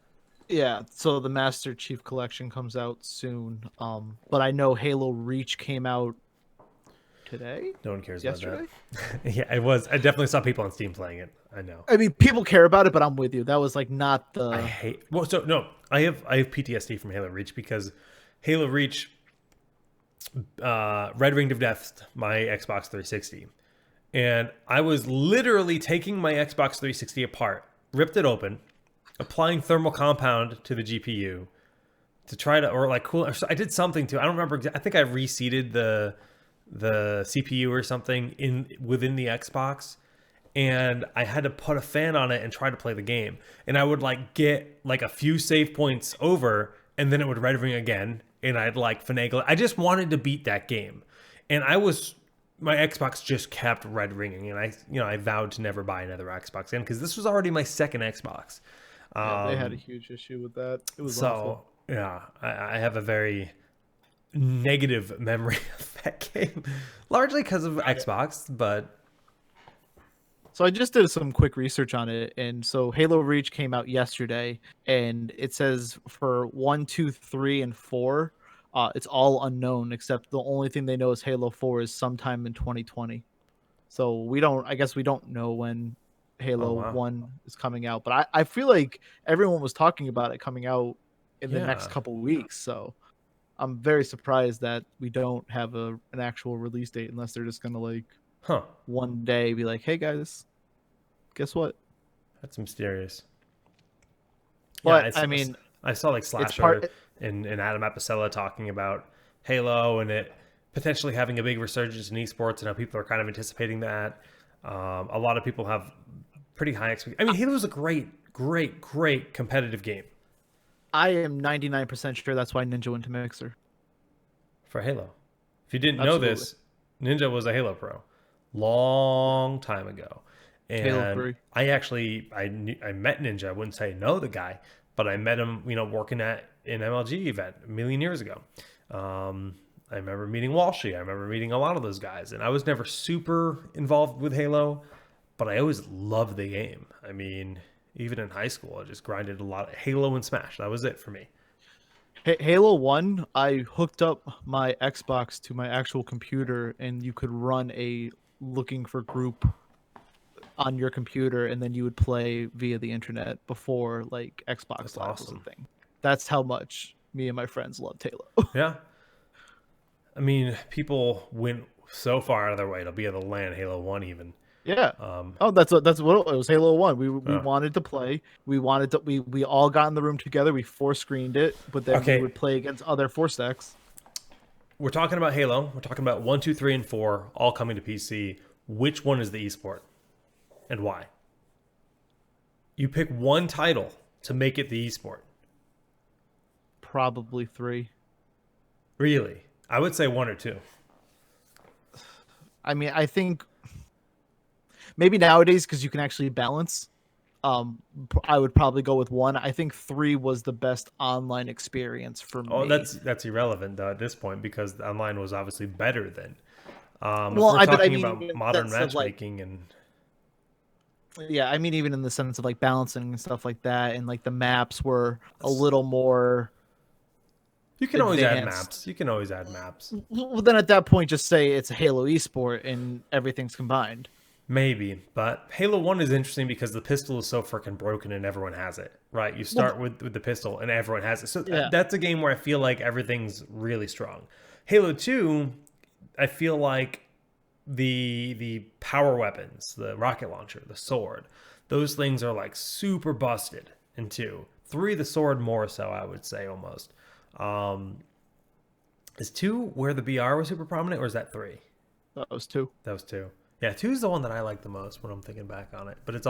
Yeah, so the Master Chief Collection comes out soon. But I know Halo Reach came out today. No one cares Yesterday? about that. Yeah, it was. I definitely saw people on Steam playing it. I know. I mean, people care about it, but I'm with you. That was like not the. I hate. Well, so no, I have PTSD from Halo Reach because Halo Reach, Red Ring of Death, my Xbox 360, And I was literally taking my Xbox 360 apart, ripped it open, applying thermal compound to the GPU to try to, or like cool. I did something to. I don't remember. I think I reseated the CPU or something in within the Xbox, and I had to put a fan on it and try to play the game. And I would like get like a few save points over, and then it would red ring again, and I'd like finagle it. I just wanted to beat that game, and my Xbox just kept red ringing, and I vowed to never buy another Xbox again because this was already my second Xbox. Yeah, they had a huge issue with that. It was So awful. yeah, I have a very negative memory of that game, largely because of Xbox. But So I just did some quick research on it, and so Halo Reach came out yesterday, and it says for 1, 2, 3, and 4, it's all unknown except the only thing they know is Halo 4 is sometime in 2020. So I guess we don't know when oh Halo wow, 1 is coming out, but I feel like everyone was talking about it coming out in the next yeah, couple weeks. So I'm very surprised that we don't have an actual release date unless they're just gonna like huh? one day be like, hey guys, guess what? That's mysterious. Yeah, But I mean, I saw like it's Slasher part. and Adam Apicella talking about Halo and it potentially having a big resurgence in esports and how people are kind of anticipating that. A lot of people have pretty high expectations. I mean, Halo is a great competitive game I am 99% sure that's why Ninja went to Mixer. for Halo. If you didn't know Absolutely. this, Ninja was a Halo pro long time ago. Halo And 3. I met Ninja. I wouldn't say know the guy, but I met him, working at an MLG event a million years ago. I remember meeting Walshy. I remember meeting a lot of those guys, and I was never super involved with Halo, but I always loved the game. I mean, even in high school, I just grinded a lot of Halo and Smash. That was it for me. Halo 1, I hooked up my Xbox to my actual computer, and you could run a looking for group on your computer, and then you would play via the internet before like Xbox That's Live was a awesome. thing. That's how much me and my friends loved Halo. Yeah. I mean, people went so far out of their way to be able to land Halo 1 even. Yeah. Um, Oh, that's what it was. Halo 1. We uh, wanted to play. We all got in the room together. We four screened it, but then we okay, would play against other four stacks. we're talking about Halo. We're talking about 1, 2, 3, and 4 all coming to PC. Which one is the esport and why? You pick one title to make it the esport. Probably 3. Really? I would say 1 or 2. I mean, I think maybe nowadays because you can actually balance. I would probably go with 1. I think 3 was the best online experience for Oh, me. that's irrelevant though at this point because online was obviously better then. If Well, we're I talking mean, about even in the modern sense of like, matchmaking and yeah, I mean, even in the sense of like balancing and stuff like that, and like the maps were a little more you can always add advanced. maps. You can always add maps. Well, then at that point, just say it's a Halo esport and everything's combined. Maybe, but Halo 1 is interesting because the pistol is so freaking broken and everyone has it, right? You Well, start with the pistol and everyone has it. So yeah, that's a game where I feel like everything's really strong. Halo 2, I feel like the power weapons, the rocket launcher, the sword, those things are like super busted in 2. 3, the sword more so, I would say almost. Um, is 2 where the BR was super prominent or is that 3? that was 2. That was 2. Yeah, 2 is the one that I like the most when I'm thinking back on it. But it's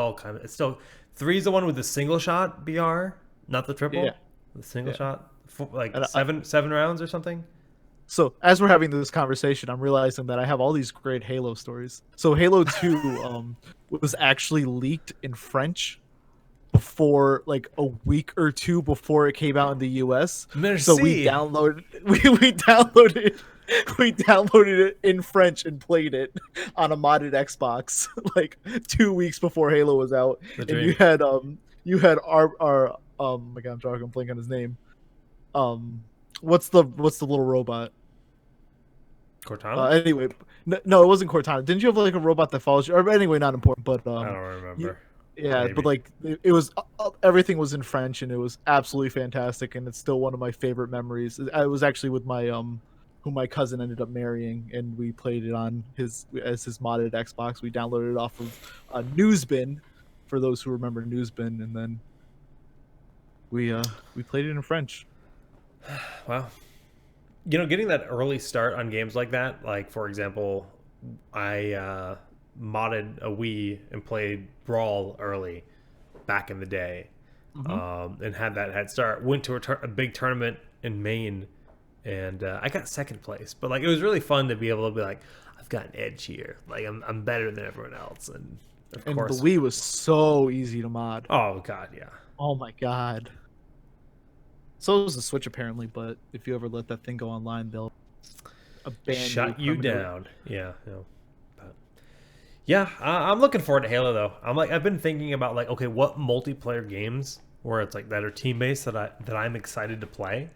still 3 is the one with the single shot BR, not the Yeah, triple. The single yeah. shot, like And seven rounds or something. so as we're having this conversation, I'm realizing that I have all these great Halo stories. So Halo 2 was actually leaked in French before like a week or two before it came out in the US. So we Merci. downloaded we downloaded we downloaded it in French and played it on a modded Xbox like 2 weeks before Halo was out. The And dream. you had our my god, I'm sorry, I'm blanking on his name. Um what's the little robot? Cortana? Anyway, no, it wasn't Cortana. Didn't you have like a robot that follows you? Or anyway, not important, but I don't you, remember. yeah, but Maybe. like it was everything was in French and it was absolutely fantastic and it's still one of my favorite memories. I was actually with my who my cousin ended up marrying, and we played it on his modded Xbox. We downloaded it off of Newsbin, for those who remember Newsbin, and then we played it in French. Wow. You know, getting that early start on games like that, like for example, I modded a Wii and played Brawl early back in the day, and had that head start. Went to a big tournament in Maine, and I got second place. But like, it was really fun to be able to be like, I've got an edge here. Like I'm better than everyone else, and of course, the Wii was so easy to mod. oh god, yeah. Oh my god. So was the Switch apparently, but if you ever let that thing go online, they'll abandon Shut you down. Yeah, but yeah, I'm looking forward to Halo though. I've been thinking about like, okay, what multiplayer games where it's like that are team based that I'm excited to play,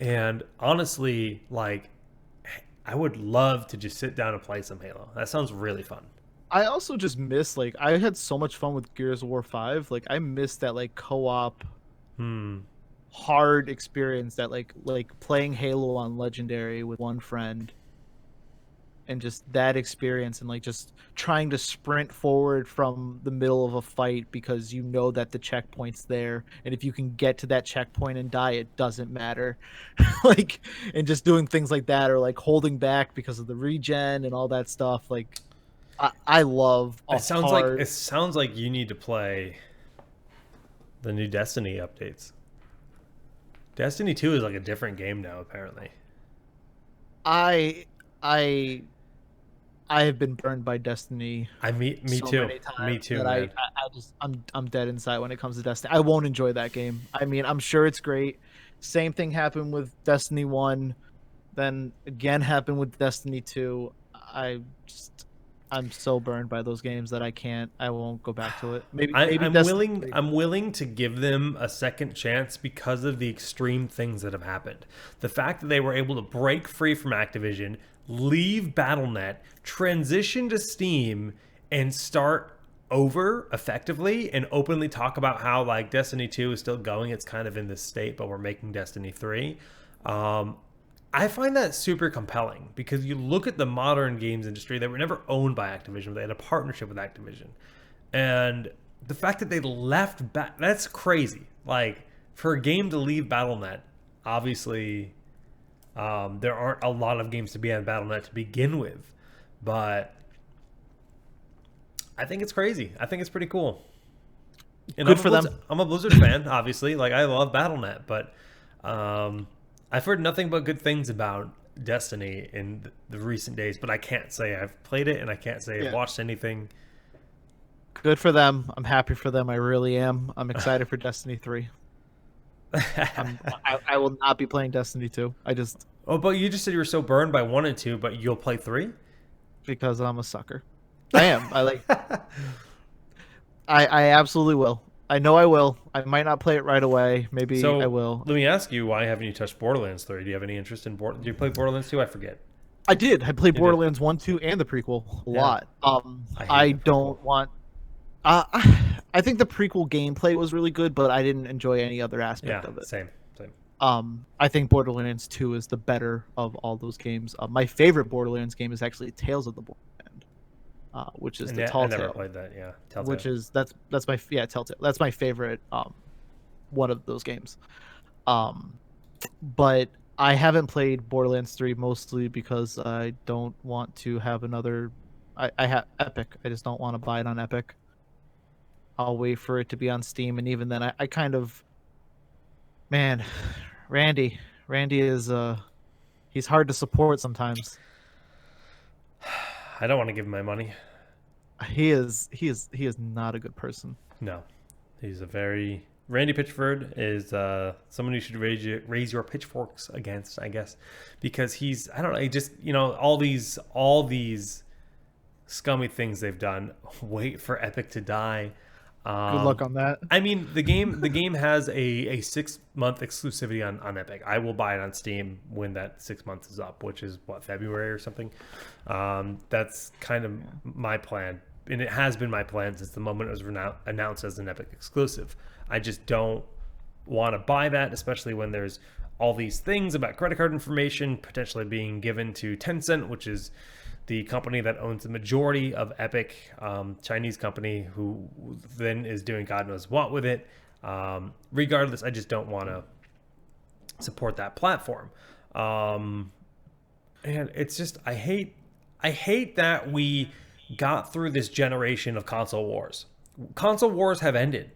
and honestly, like, I would love to just sit down and play some Halo. That sounds really fun. I also just miss, like, I had so much fun with Gears of War 5. Like, I miss that, like, co-op hard experience, that like playing Halo on Legendary with one friend, and just that experience, and like just trying to sprint forward from the middle of a fight because you know that the checkpoint's there, and if you can get to that checkpoint and die, it doesn't matter. Like, and just doing things like that, or like holding back because of the regen and all that stuff. Like, I love it sounds like you need to play the new Destiny updates. Destiny 2 is like a different game now, apparently. I have been burned by Destiny. Me too. Me too. That I'm dead inside when it comes to Destiny. I won't enjoy that game. I mean, I'm sure it's great. Same thing happened with Destiny 1, then again happened with Destiny 2. I'm so burned by those games that I won't go back to it. I'm willing to give them a second chance because of the extreme things that have happened. The fact that they were able to break free from Activision, leave BattleNet, transition to Steam, and start over effectively, and openly talk about how like Destiny 2 is still going. It's kind of in this state, but we're making Destiny 3. I find that super compelling because you look at the modern games industry, they were never owned by Activision. They had a partnership with Activision. And the fact that they left, that's crazy. Like, for a game to leave BattleNet, obviously, there aren't a lot of games to be on BattleNet to begin with. But I think it's crazy. I think it's pretty cool. And good for them. I'm a Blizzard fan, obviously. Like, I love BattleNet, but I've heard nothing but good things about Destiny in the recent days, but I can't say I've played it, and I can't say I've watched anything. Good for them. I'm happy for them. I really am. I'm excited for Destiny 3. I will not be playing Destiny 2. Oh, but you just said you were so burned by 1 and 2, but you'll play 3? Because I'm a sucker. I am. I absolutely will. I know I will. I might not play it right away. Maybe I will. Let me ask you, why haven't you touched Borderlands 3? Do you have any interest in Did you play Borderlands 2? I forget. I did. I played Borderlands 1, 2, and the prequel a lot. I don't want... I think the prequel gameplay was really good, but I didn't enjoy any other aspect of it. Same. I think Borderlands 2 is the better of all those games. My favorite Borderlands game is actually Tales of the Borderland, which is the Telltale. I never played that. Yeah, Telltale. Which is that's my Telltale. That's my favorite one of those games. But I haven't played Borderlands 3 mostly because I don't want to have another. I have Epic. I just don't want to buy it on Epic. I'll wait for it to be on Steam, and even then, I kind of, man, Randy is he's hard to support sometimes. I don't want to give him my money. He is not a good person. No, he's a very Randy Pitchford is someone you should raise your pitchforks against, I guess, because he's, I don't know, he just, all these scummy things they've done. Wait for Epic to die. Good luck on that. I mean, the game has a 6-month exclusivity on Epic. I will buy it on Steam when that 6 months is up, which is February or something. That's kind of my plan, and it has been my plan since the moment it was announced as an Epic exclusive. I just don't want to buy that, especially when there's all these things about credit card information potentially being given to Tencent, which is the company that owns the majority of Epic, Chinese company, who then is doing God knows what with it. Regardless, I just don't want to support that platform. And it's just, I hate that we got through this generation of console wars. Console wars have ended.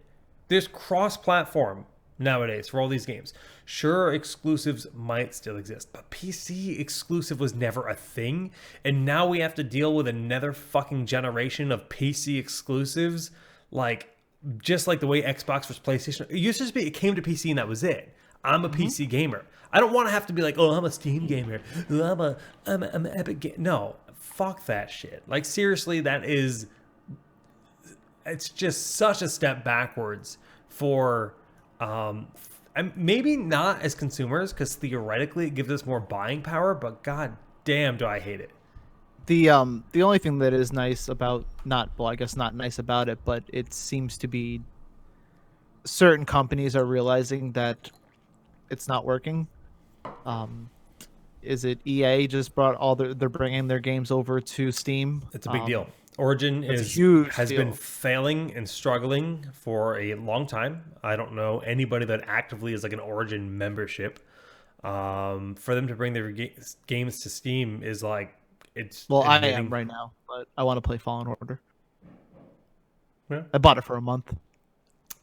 There's cross-platform nowadays for all these games. Sure, exclusives might still exist, but PC exclusive was never a thing, and now we have to deal with another fucking generation of PC exclusives, like just like the way Xbox was PlayStation. It used to just be it came to PC and that was it. I'm a PC gamer. I don't want to have to be like, oh, I'm a Steam gamer. Oh, I'm an Epic gamer. No, fuck that shit. Like seriously, it's just such a step backwards for maybe not as consumers, because theoretically it gives us more buying power, but god damn do I hate it. The only thing that is nice about, I guess not nice about it, but it seems to be certain companies are realizing that it's not working. Is it EA just brought they're bringing their games over to Steam? It's a big deal. Origin has been failing and struggling for a long time. I don't know anybody that actively is like an Origin membership. For them to bring their games to Steam is like, it's... Well, I am right now, but I want to play Fallen Order. Yeah. I bought it for a month.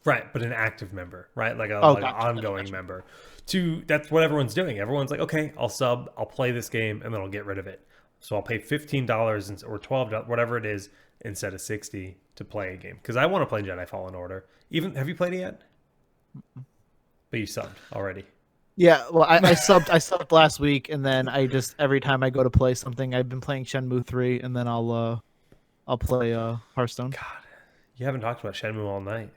Right, but an active member, right? Like an ongoing member. That's what everyone's doing. Everyone's like, okay, I'll sub, I'll play this game, and then I'll get rid of it. So I'll pay $15 or $12, whatever it is, instead of $60 to play a game. Because I want to play Jedi Fallen Order. Have you played it yet? But you subbed already. Yeah, well, I subbed last week, and then every time I go to play something, I've been playing Shenmue 3, and then I'll play Hearthstone. God, you haven't talked about Shenmue all night.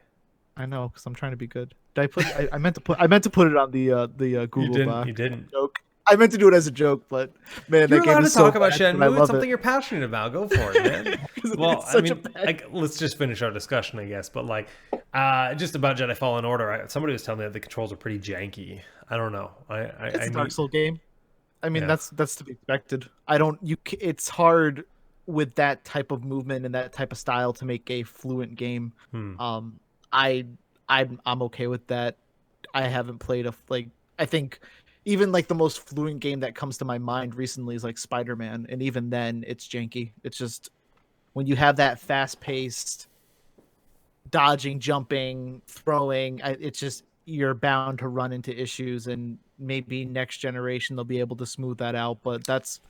I know, because I'm trying to be good. I meant to put it on the Google Doc. You didn't. Joke. I meant to do it as a joke, but man, you're that game allowed is to talk so about bad, Shenmue. It's something you're passionate about. Go for it, man. Well, I mean, let's just finish our discussion, I guess. But like, just about Jedi Fallen Order, somebody was telling me that the controls are pretty janky. I don't know. It's a Dark Souls game. I mean, that's to be expected. It's hard with that type of movement and that type of style to make a fluent game. I'm okay with that. I haven't played I think even like the most fluent game that comes to my mind recently is like Spider-Man, and even then it's janky. It's just when you have that fast-paced dodging, jumping, throwing, it's just you're bound to run into issues, and maybe next generation they'll be able to smooth that out, but there's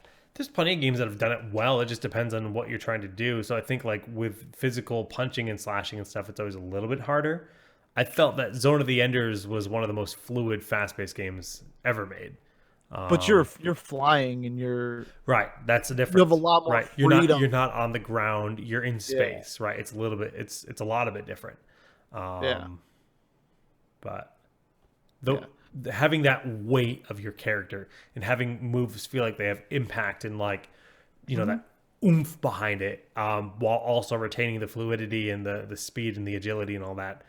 plenty of games that have done it well. It just depends on what you're trying to do. So I think like with physical punching and slashing and stuff, it's always a little bit harder. I felt that Zone of the Enders was one of the most fluid, fast-paced games ever made. But you're flying and you're right. That's the difference. You have a lot more freedom. You're not on the ground. You're in space, right? It's a little bit. It's a lot of it different. But having that weight of your character and having moves feel like they have impact and like that oomph behind it, while also retaining the fluidity and the speed and the agility and all that.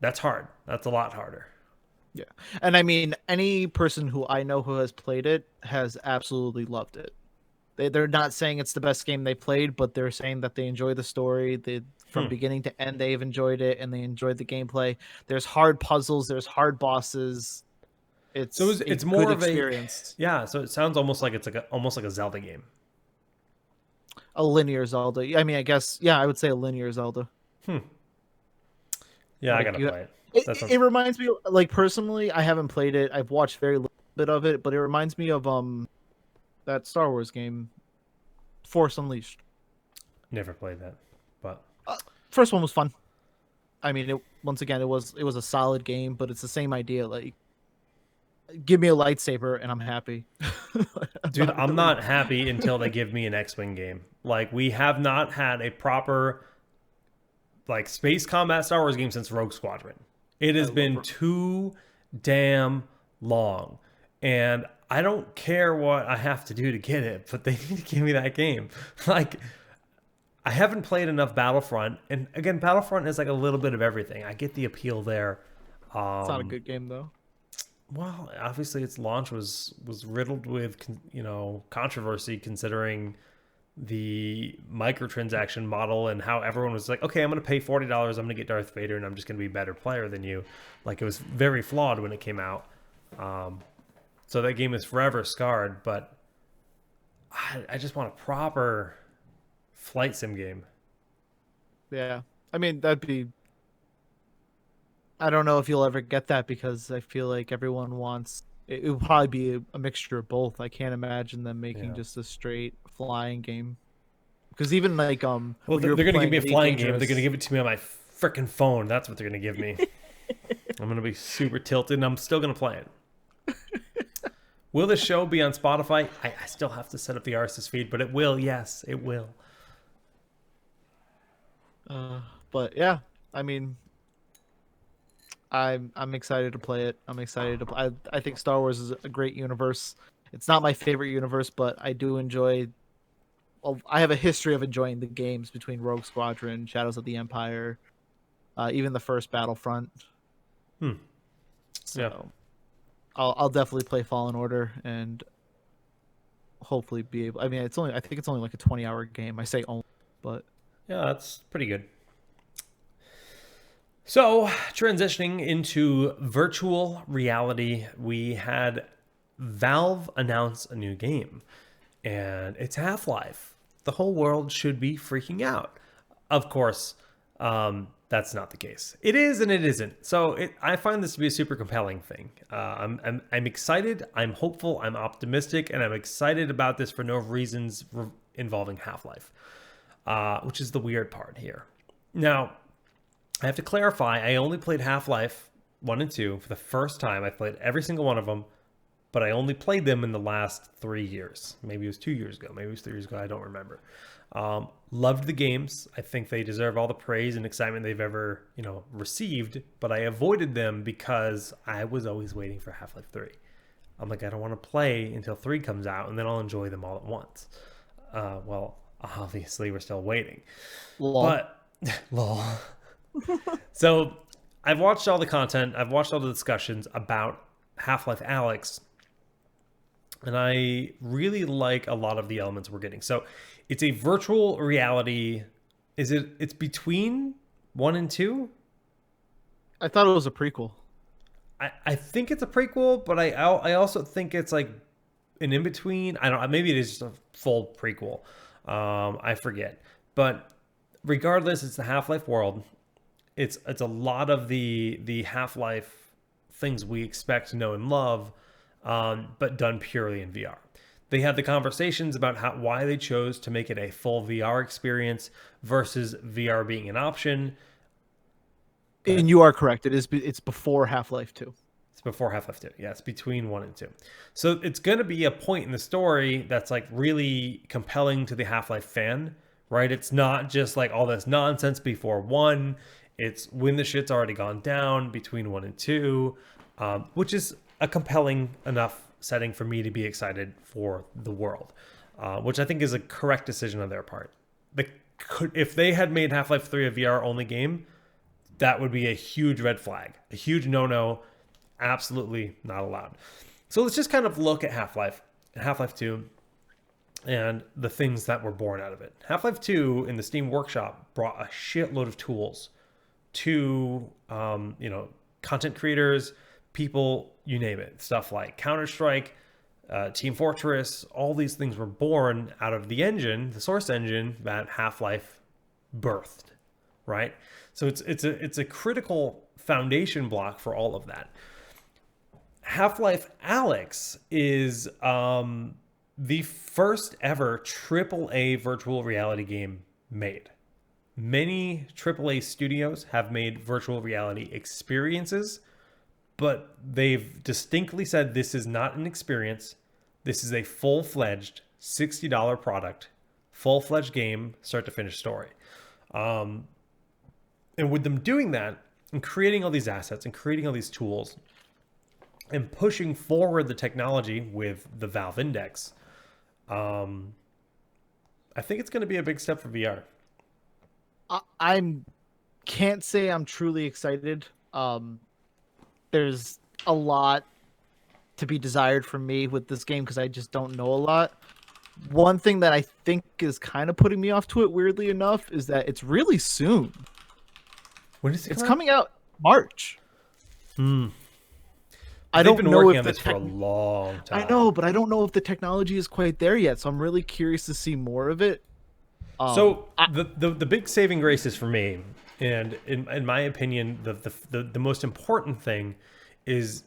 That's hard. That's a lot harder. Yeah. And I mean, any person who I know who has played it has absolutely loved it. They're not saying it's the best game they played, but they're saying that they enjoy the story. From beginning to end, they've enjoyed it, and they enjoyed the gameplay. There's hard puzzles. There's hard bosses. It's more of experience. So it sounds almost like almost like a Zelda game. A linear Zelda. I mean, I guess, I would say a linear Zelda. Yeah, I gotta play it. It reminds me, like, personally, I haven't played it. I've watched very little bit of it, but it reminds me of that Star Wars game, Force Unleashed. Never played that, but first one was fun. I mean, it was a solid game, but it's the same idea. Like, give me a lightsaber and I'm happy. Dude, I'm not happy until they give me an X-Wing game. Like, we have not had a proper space combat Star Wars game since Rogue Squadron. It has been too damn long, and I don't care what I have to do to get it, but they need to give me that game. Like, I haven't played enough Battlefront, and again, Battlefront is like a little bit of everything. I get the appeal there. It's not a good game though. Well, obviously its launch was riddled with controversy, considering the microtransaction model and how everyone was like, okay, I'm going to pay $40, I'm going to get Darth Vader, and I'm just going to be a better player than you. Like, it was very flawed when it came out. So that game is forever scarred, but I just want a proper flight sim game. Yeah. I mean, that'd be. I don't know if you'll ever get that because I feel like everyone wants. It would probably be a mixture of both. I can't imagine them making Yeah. just a straight flying game. Because even like Well, when you're they're going to give playing me a Elite flying game. They're going to Dangerous, give it to me on my freaking phone. That's what they're going to give me. I'm going to be super tilted, and I'm still going to play it. Will the show be on Spotify? I still have to set up the RSS feed, but it will. Yes, it will. but yeah, I mean, I'm excited to play it. I'm excited to play. I think Star Wars is a great universe. It's not my favorite universe, but I do enjoy. Well, I have a history of enjoying the games between Rogue Squadron, Shadows of the Empire, even the first Battlefront. Hmm. Yeah. So I'll definitely play Fallen Order and hopefully be able. I mean, I think it's only like a 20-hour game. I say only, but Yeah, that's pretty good. So, transitioning into virtual reality, we had Valve announce a new game, and it's Half-Life. The whole world should be freaking out. Of course, that's not the case. It is and it isn't. So I find this to be a super compelling thing. I'm excited. I'm hopeful. I'm optimistic, and I'm excited about this for no reasons involving Half-Life, which is the weird part here. Now, I have to clarify. I only played Half-Life 1 and 2 for the first time. I played every single one of them, but I only played them in the last 3 years. Maybe it was 2 years ago. Maybe it was 3 years ago. I don't remember. Loved the games. I think they deserve all the praise and excitement they've ever, received. But I avoided them because I was always waiting for Half-Life 3. I'm like, I don't want to play until 3 comes out, and then I'll enjoy them all at once. Well, obviously, we're still waiting. lol. But, lol. So I've watched all the content. I've watched all the discussions about Half-Life Alyx, and I really like a lot of the elements we're getting. So it's a virtual reality. It's between 1 and 2? I thought it was a prequel. I think it's a prequel, but I also think it's like an in between. I don't. Maybe it is just a full prequel. I forget. But regardless, it's the Half-Life world. It's a lot of the Half-Life things we expect to know and love, but done purely in VR. They had the conversations about why they chose to make it a full VR experience versus VR being an option. And you are correct. It's before Half-Life 2. It's before Half-Life 2. Yeah, it's between 1 and 2. So it's going to be a point in the story that's like really compelling to the Half-Life fan, right? It's not just like all this nonsense before 1. It's when the shit's already gone down between 1 and 2, which is a compelling enough setting for me to be excited for the world, which I think is a correct decision on their part. If they had made Half-Life 3 a VR-only game, that would be a huge red flag, a huge no-no, absolutely not allowed. So let's just kind of look at Half-Life and Half-Life 2 and the things that were born out of it. Half-Life 2 in the Steam Workshop brought a shitload of tools to content creators, people, you name it. Stuff like Counter-Strike, Team Fortress, all these things were born out of the engine, the source engine that Half-Life birthed, right? So it's a critical foundation block for all of that. Half-Life Alyx is the first ever AAA virtual reality game made. Many AAA studios have made virtual reality experiences, but they've distinctly said this is not an experience. This is a full-fledged $60 product, full-fledged game, start to finish story. And with them doing that and creating all these assets and creating all these tools and pushing forward the technology with the Valve Index, I think it's going to be a big step for VR. I'm can't say I'm truly excited. There's a lot to be desired from me with this game because I just don't know a lot. One thing that I think is kind of putting me off to it, weirdly enough, is that it's really soon. When is it It's come out? coming out March. I They've don't been know working if on the this for a long time. I know, but I don't know if the technology is quite there yet. So I'm really curious to see more of it. So the big saving graces for me, and in my opinion, the most important thing is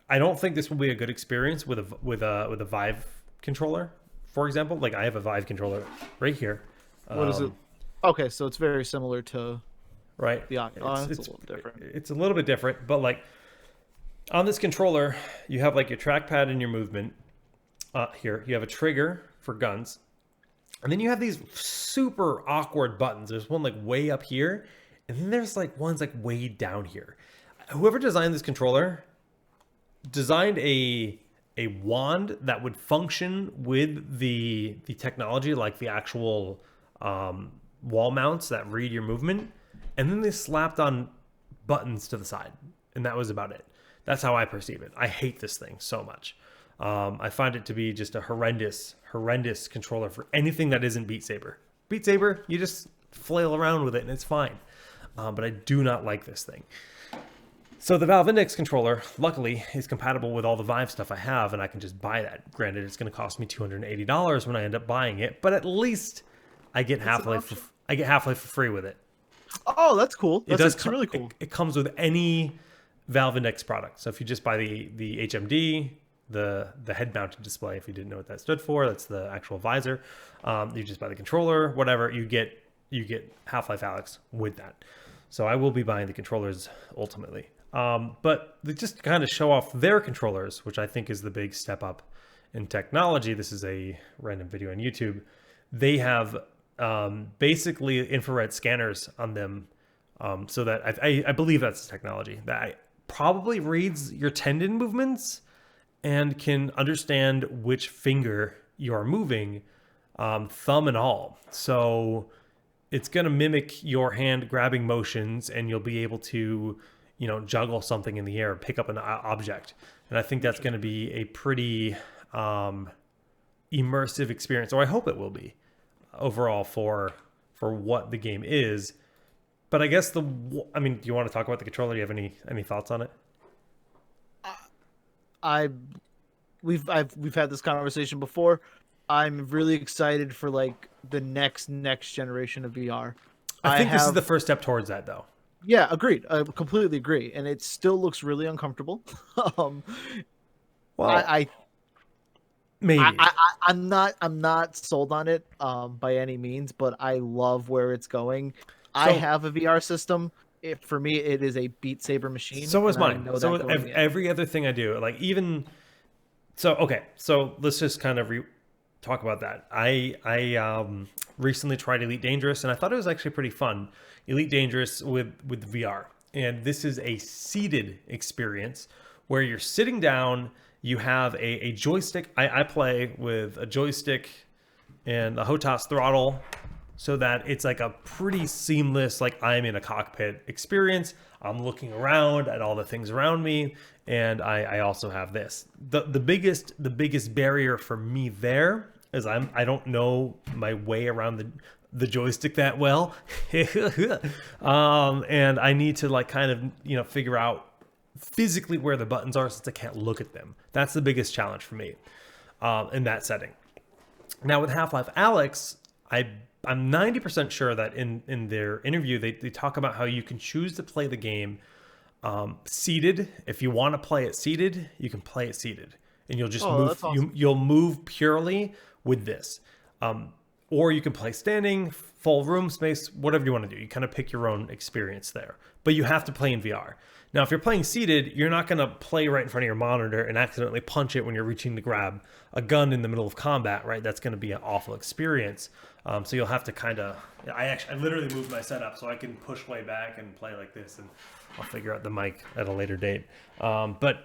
I don't think this will be a good experience with a Vive controller. For example, like I have a Vive controller right here. What is it? Okay, so it's very similar to Right. the Oculus. Oh, it's a little different. It's a little bit different, but like on this controller, you have like your trackpad and your movement. Here, you have a trigger for guns. And then you have these super awkward buttons. There's one like way up here, and then there's like ones like way down here. Whoever designed this controller designed a wand that would function with the technology, like the actual wall mounts that read your movement, and then they slapped on buttons to the side, and that was about it. That's how I perceive it. I hate this thing so much. I find it to be just a horrendous controller for anything that isn't Beat Saber. Beat Saber, you just flail around with it and it's fine. But I do not like this thing. So the Valve Index controller, luckily, is compatible with all the Vive stuff I have, and I can just buy that. Granted, it's going to cost me $280 when I end up buying it, but at least I get Half-Life for free with it. Oh, that's cool. That's really cool. It comes with any Valve Index product. So if you just buy the HMD, the head-mounted display, if you didn't know what that stood for, that's the actual visor. You just buy the controller, whatever, you get Half-Life Alyx with that. So I will be buying the controllers ultimately. But they just kind of show off their controllers, which I think is the big step up in technology. This is a random video on YouTube. They have basically infrared scanners on them, so that I believe that's the technology that probably reads your tendon movements and can understand which finger you're moving, thumb and all. So it's going to mimic your hand grabbing motions, and you'll be able to, juggle something in the air, pick up an object. And I think that's going to be a pretty immersive experience, or I hope it will be overall for what the game is. But I guess do you want to talk about the controller? Do you have any thoughts on it? We've had this conversation before. I'm really excited for like the next generation of VR. I think this is the first step towards that, though. Yeah, agreed. I completely agree, and it still looks really uncomfortable. Maybe I'm not sold on it by any means, but I love where it's going. I have a VR system. For me, it is a Beat Saber machine. So is mine. So every other thing I do, like even. So okay, so let's just kind of talk about that. I recently tried Elite Dangerous, and I thought it was actually pretty fun. Elite Dangerous with VR, and this is a seated experience where you're sitting down. You have a joystick. I play with a joystick and a HOTAS throttle, so that it's like a pretty seamless, like I'm in a cockpit experience. I'm looking around at all the things around me, and I also have this. The biggest barrier for me there is I don't know my way around the joystick that well, and I need to like kind of figure out physically where the buttons are since I can't look at them. That's the biggest challenge for me in that setting. Now with Half-Life Alyx, I'm 90% sure that in their interview, they talk about how you can choose to play the game seated. If you want to play it seated, you can play it seated, and you'll just move. That's awesome. You'll move purely with this, or you can play standing, full room space, whatever you want to do. You kind of pick your own experience there, but you have to play in VR. Now, if you're playing seated, you're not going to play right in front of your monitor and accidentally punch it when you're reaching to grab a gun in the middle of combat, right? That's going to be an awful experience. So you'll have to kind of... I literally moved my setup so I can push way back and play like this, and I'll figure out the mic at a later date. But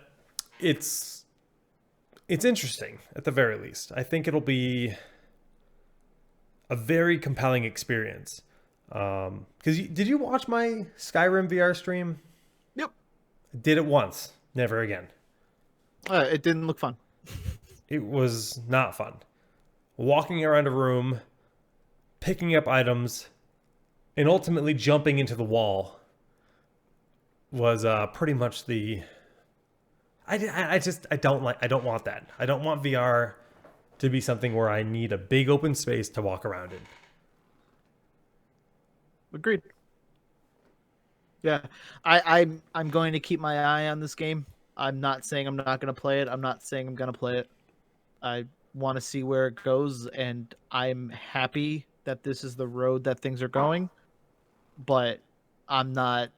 it's interesting, at the very least. I think it'll be a very compelling experience. Because did you watch my Skyrim VR stream? Yep. Did it once, never again. It didn't look fun. It was not fun. Walking around a room, picking up items, and ultimately jumping into the wall was pretty much the. I don't want that. I don't want VR to be something where I need a big open space to walk around in. Agreed. Yeah, I'm going to keep my eye on this game. I'm not saying I'm not going to play it. I'm not saying I'm going to play it. I want to see where it goes, and I'm happy that this is the road that things are going. But I'm not.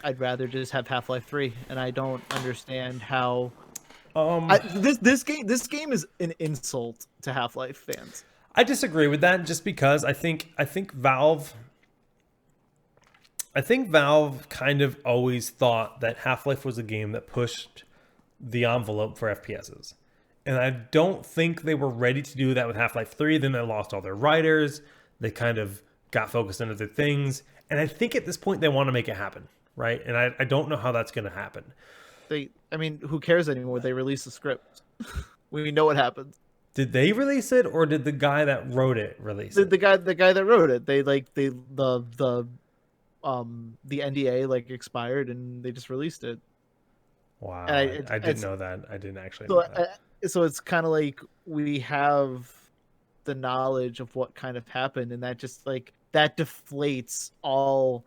I'd rather just have Half-Life 3, and I don't understand how. This game is an insult to Half-Life fans. I disagree with that just because I think Valve kind of always thought that Half-Life was a game that pushed the envelope for FPSs. And I don't think they were ready to do that with Half-Life 3. Then they lost all their writers. They kind of got focused on other things. And I think at this point they want to make it happen, right? And I don't know how that's going to happen. Who cares anymore? They released the script. We know what happens. Did they release it, or did the guy that wrote it release it? The guy that wrote it. The NDA expired and they just released it. Wow, I didn't know that. I didn't actually know that. So it's kind of like we have the knowledge of what kind of happened, and that just that deflates all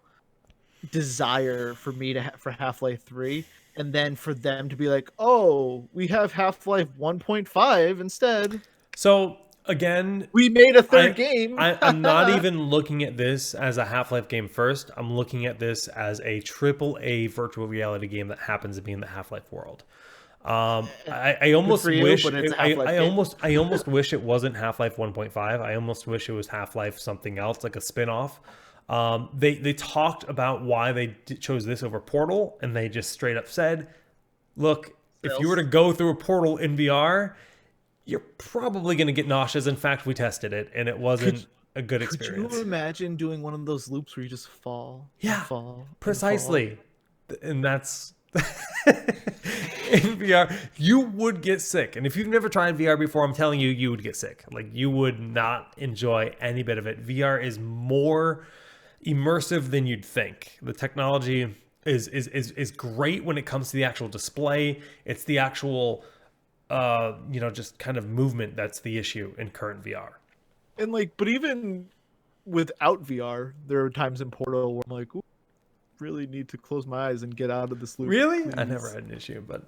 desire for me for Half-Life 3, and then for them to be like, oh, we have Half-Life 1.5 instead. So again, we made a third game. I'm not even looking at this as a Half-Life game first. I'm looking at this as a AAA virtual reality game that happens to be in the Half-Life world. I almost wish I almost wish it wasn't Half-Life 1.5. I almost wish it was Half-Life something else, like a spin-off. They talked about why they chose this over Portal, and they just straight up said, look, if you were to go through a Portal in VR, you're probably going to get nauseous. In fact, we tested it, and it wasn't a good experience. Could you imagine doing one of those loops where you just fall? Yeah, fall. Precisely. And that's in VR, you would get sick. And if you've never tried VR before, I'm telling you, you would get sick. You would not enjoy any bit of it. VR is more immersive than you'd think. The technology is great when it comes to the actual display. It's the actual just kind of movement that's the issue in current VR. And but even without VR, there are times in Portal where I'm like, ooh, really need to close my eyes and get out of this loop. Really? Please. I never had an issue, but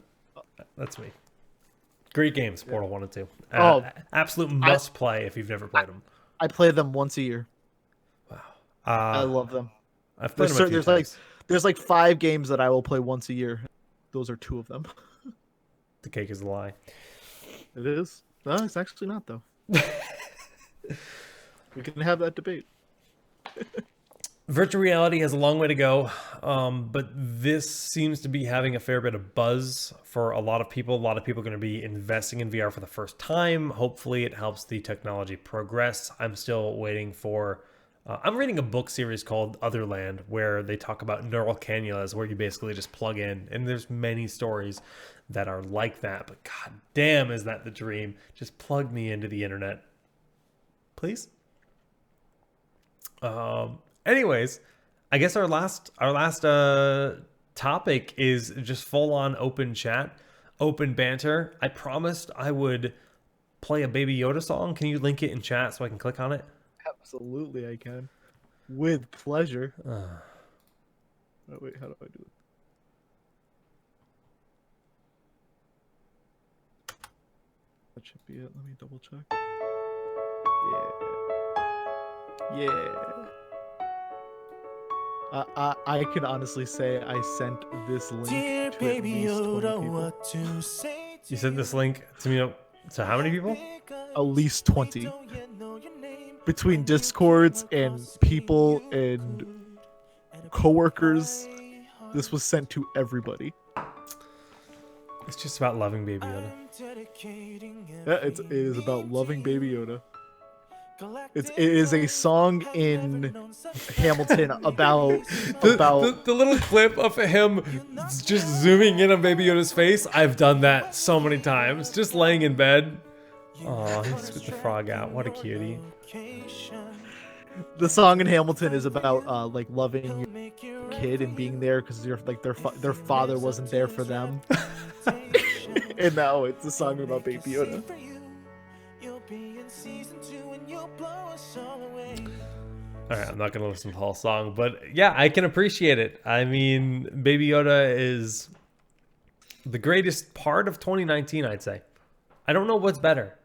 that's me. Great games, Portal 1 and 2. Absolute must play if you've never played them. I play them once a year. Wow. I love them. I've played them a few times. There's 5 games that I will play once a year. Those are 2 of them. The cake is a lie. It is. No, it's actually not, though. We can have that debate. Virtual reality has a long way to go, but this seems to be having a fair bit of buzz for a lot of people. A lot of people are going to be investing in VR for the first time. Hopefully it helps the technology progress. I'm still waiting for... I'm reading a book series called Otherland, where they talk about neural cannulas, where you basically just plug in, and there's many stories that are like that, but god damn, is that the dream. Just plug me into the internet, please. Anyways, I guess our last topic is just full-on open chat, open banter. I promised I would play a Baby Yoda song. Can you link it in chat so I can click on it? Absolutely, I can. With pleasure. Oh, wait, how do I do it? That should be it. Let me double check. Yeah. I can honestly say I sent this link to at least 20 people. You sent this link to me to how many people? At least 20. Between Discords and people and coworkers, this was sent to everybody. It's just about loving Baby Yoda. Yeah, it is about loving Baby Yoda. It is a song in Hamilton about The little clip of him just zooming in on Baby Yoda's face, I've done that so many times. Just laying in bed. Oh, he spit the frog out. What a cutie. the song in Hamilton is about like loving your kid and being there because you're like their father wasn't there for them. And now it's a song about Baby Yoda. All right, I'm not gonna listen to the whole song, but yeah, I can appreciate it. I mean, Baby Yoda is the greatest part of 2019, I'd say. I don't know what's better.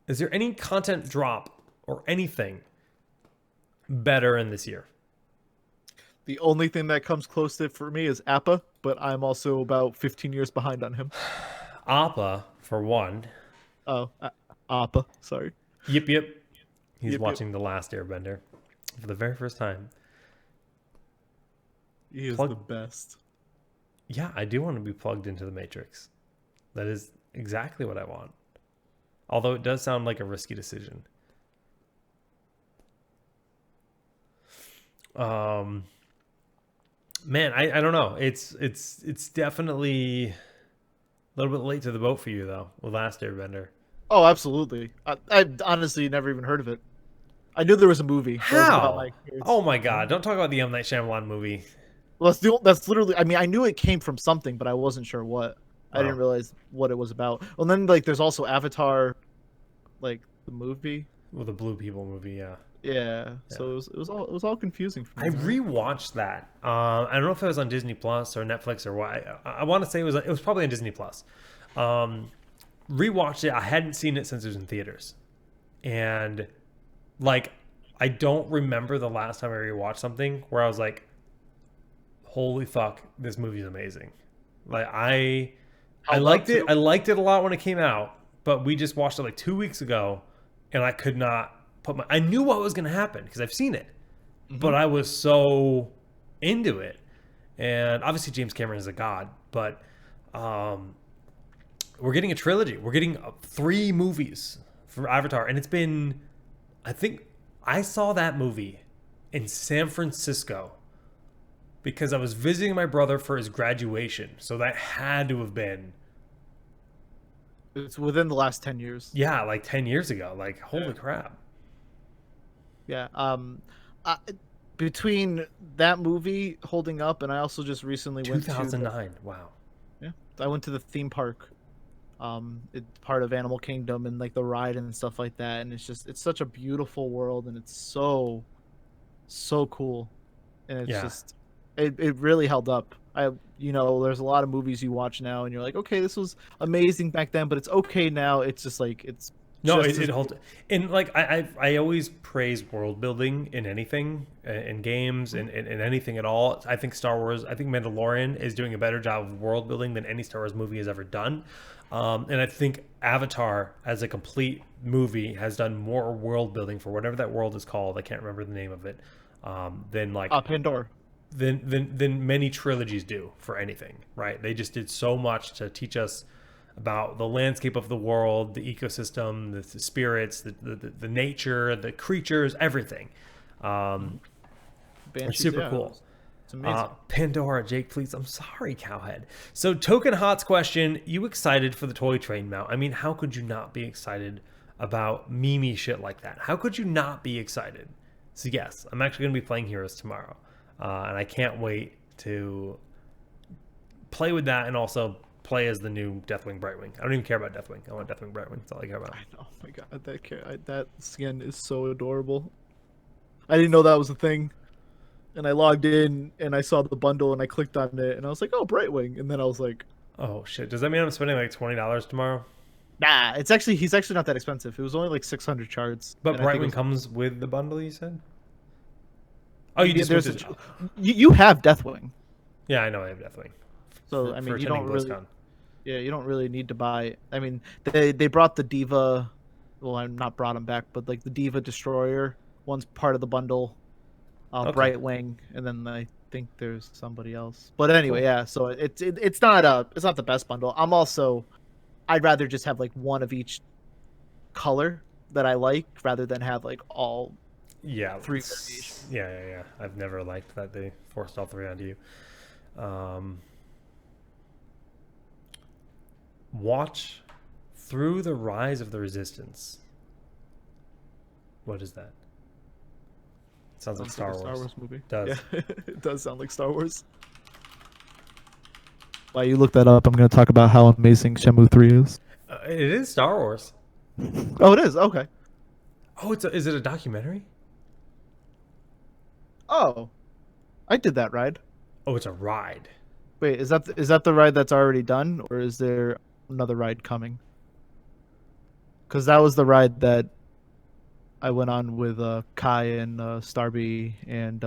Is there any content drop or anything better in this year? The only thing that comes close to it for me is Appa, but I'm also about 15 years behind on him. Appa, for one. Oh, Appa, sorry. Yep. He's Yep. watching The Last Airbender for the very first time. He is the best. Yeah, I do want to be plugged into the Matrix. That is exactly what I want. Although it does sound like a risky decision. Man, I don't know. It's definitely a little bit late to the boat for you though, with Last Airbender. Oh, absolutely. I honestly never even heard of it. I knew there was a movie. How? Oh my god! Don't talk about the M. Night Shyamalan movie. Well, that's literally. I mean, I knew it came from something, but I wasn't sure what. I didn't realize what it was about. Well, then like there's also Avatar, like the movie. Well, the Blue People movie, yeah. Yeah. So it was all confusing for me. I rewatched that. I don't know if it was on Disney Plus or Netflix or what. I want to say it was probably on Disney Plus. Rewatched it. I hadn't seen it since it was in theaters, and like I don't remember the last time I rewatched something where I was like, "Holy fuck, this movie's amazing!" Like I liked it. I liked it a lot when it came out, but we just watched it like 2 weeks ago, and I could not put my. I knew what was going to happen because I've seen it, but I was so into it, and obviously James Cameron is a god, but we're getting a trilogy. We're getting 3 movies for Avatar, and it's been. I think I saw that movie in San Francisco because I was visiting my brother for his graduation. So that had to have been. It's within the last 10 years. Yeah, like 10 years ago. Like, holy crap. Yeah. Between that movie holding up, and I also just recently went to 2009. Wow. Yeah, I went to the theme park. It's part of Animal Kingdom and like the ride and stuff like that, and it's such a beautiful world, and it's so cool, and it's just it really held up. There's a lot of movies you watch now and you're like, okay, this was amazing back then, but it's okay now. It's just like it holds. And like I always praise world building in anything, in games, and in anything at all. I think Mandalorian is doing a better job of world building than any Star Wars movie has ever done. And I think Avatar as a complete movie has done more world building for whatever that world is called. I can't remember the name of it. Than like Pandora. Than many trilogies do for anything, right? They just did so much to teach us about the landscape of the world, the ecosystem, the spirits, the nature, the creatures, everything. It's super cool. It's amazing. Pandora, Jake, please. I'm sorry, Cowhead. So, Token Hot's question: you excited for the toy train mount? I mean, how could you not be excited about Mimi shit like that? How could you not be excited? So, yes, I'm actually going to be playing Heroes tomorrow, and I can't wait to play with that and also play as the new Deathwing Brightwing. I don't even care about Deathwing. I want Deathwing Brightwing. That's all I care about. Oh my god, that skin is so adorable. I didn't know that was a thing, and I logged in and I saw the bundle and I clicked on it and I was like, oh, Brightwing, and then I was like, oh shit, does that mean I'm spending like $20 tomorrow? Nah, he's actually not that expensive. It was only like 600 shards. But Brightwing comes with the bundle, you said? Oh, you just you have Deathwing. Yeah, I know I have Deathwing. So I mean, you don't really. Yeah, you don't really need to buy. I mean, they brought the Diva. Well, I'm not brought them back, but like the Diva Destroyer, one's part of the bundle. Okay. Brightwing, and then I think there's somebody else. But anyway, yeah. So it's not the best bundle. I'd rather just have like one of each color that I like rather than have like all Yeah, three variations. yeah. I've never liked that they forced all three onto you. Um, watch through the rise of the resistance. What is that? Sounds like Sounds like Star a Star Wars. Wars movie. Yeah, Does. it does sound like Star Wars. While you look that up, I'm going to talk about how amazing Shenmue 3 is. It is Star Wars. Oh, it is. Okay. Oh, is it a documentary? Oh, I did that ride. Oh, it's a ride. Wait, is that the ride that's already done, or is there another ride coming? Because that was the ride that I went on with Kai and Starby and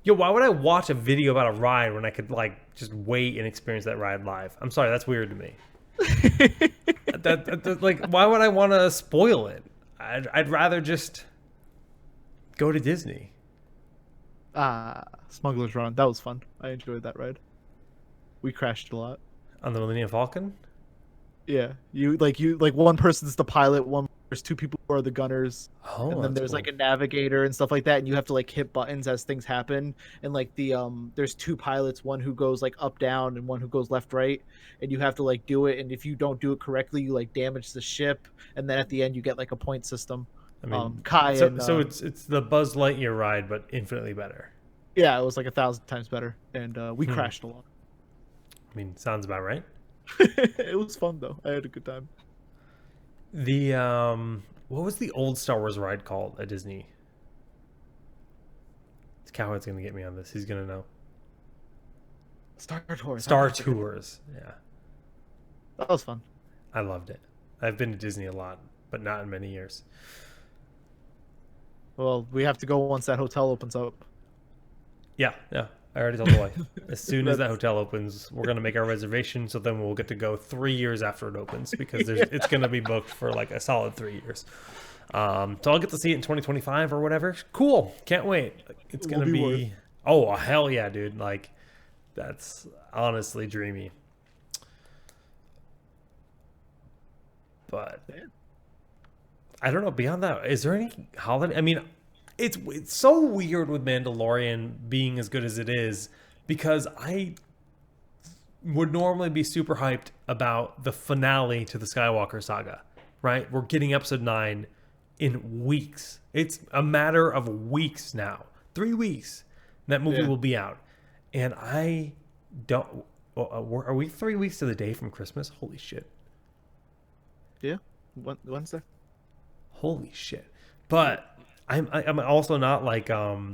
Yo, why would I watch a video about a ride when I could like just wait and experience that ride live? I'm sorry, that's weird to me. Like, why would I want to spoil it? I'd rather just go to Disney. Smuggler's Run. That was fun. I enjoyed that ride. We crashed a lot. On the Millennium Falcon. Yeah, you like one person's the pilot, there's two people who are the gunners, Oh, and then that's there's cool. like a navigator and stuff like that, and you have to like hit buttons as things happen. And like there's two pilots, one who goes like up down and one who goes left right, and you have to like do it. And if you don't do it correctly, you like damage the ship, and then at the end you get like a point system. I mean, Kai so and it's the Buzz Lightyear ride, but infinitely better. yeah, it was like 1,000 times better, and we Hmm. crashed a lot. I mean, sounds about right. It was fun though. I had a good time. The what was the old Star Wars ride called at Disney? Cowhead's gonna get me on this. He's gonna know. Star Tours. Star Tours. Yeah, That was fun. I loved it. I've been to Disney a lot, but not in many years. Well, we have to go once that hotel opens up. Yeah. I already told the wife. As soon as that That's- hotel opens, we're gonna make our reservation. So then we'll get to go 3 years after it opens because Yeah. it's gonna be booked for like a solid 3 years. So I'll get to see it in 2025 or whatever. Cool. Can't wait. It's It gonna will be be. Oh hell yeah, dude! Like that's honestly dreamy. But Yeah. I don't know. Beyond that, is there any holiday? I mean, it's so weird with Mandalorian being as good as it is because I would normally be super hyped about the finale to the Skywalker saga. Right? We're getting episode 9 in weeks. It's a matter of weeks now. 3 weeks. That movie Yeah. will be out, and I don't. Are we 3 weeks to the day from Christmas? Holy shit! Yeah. Wednesday. Holy shit! But I'm also not like I'm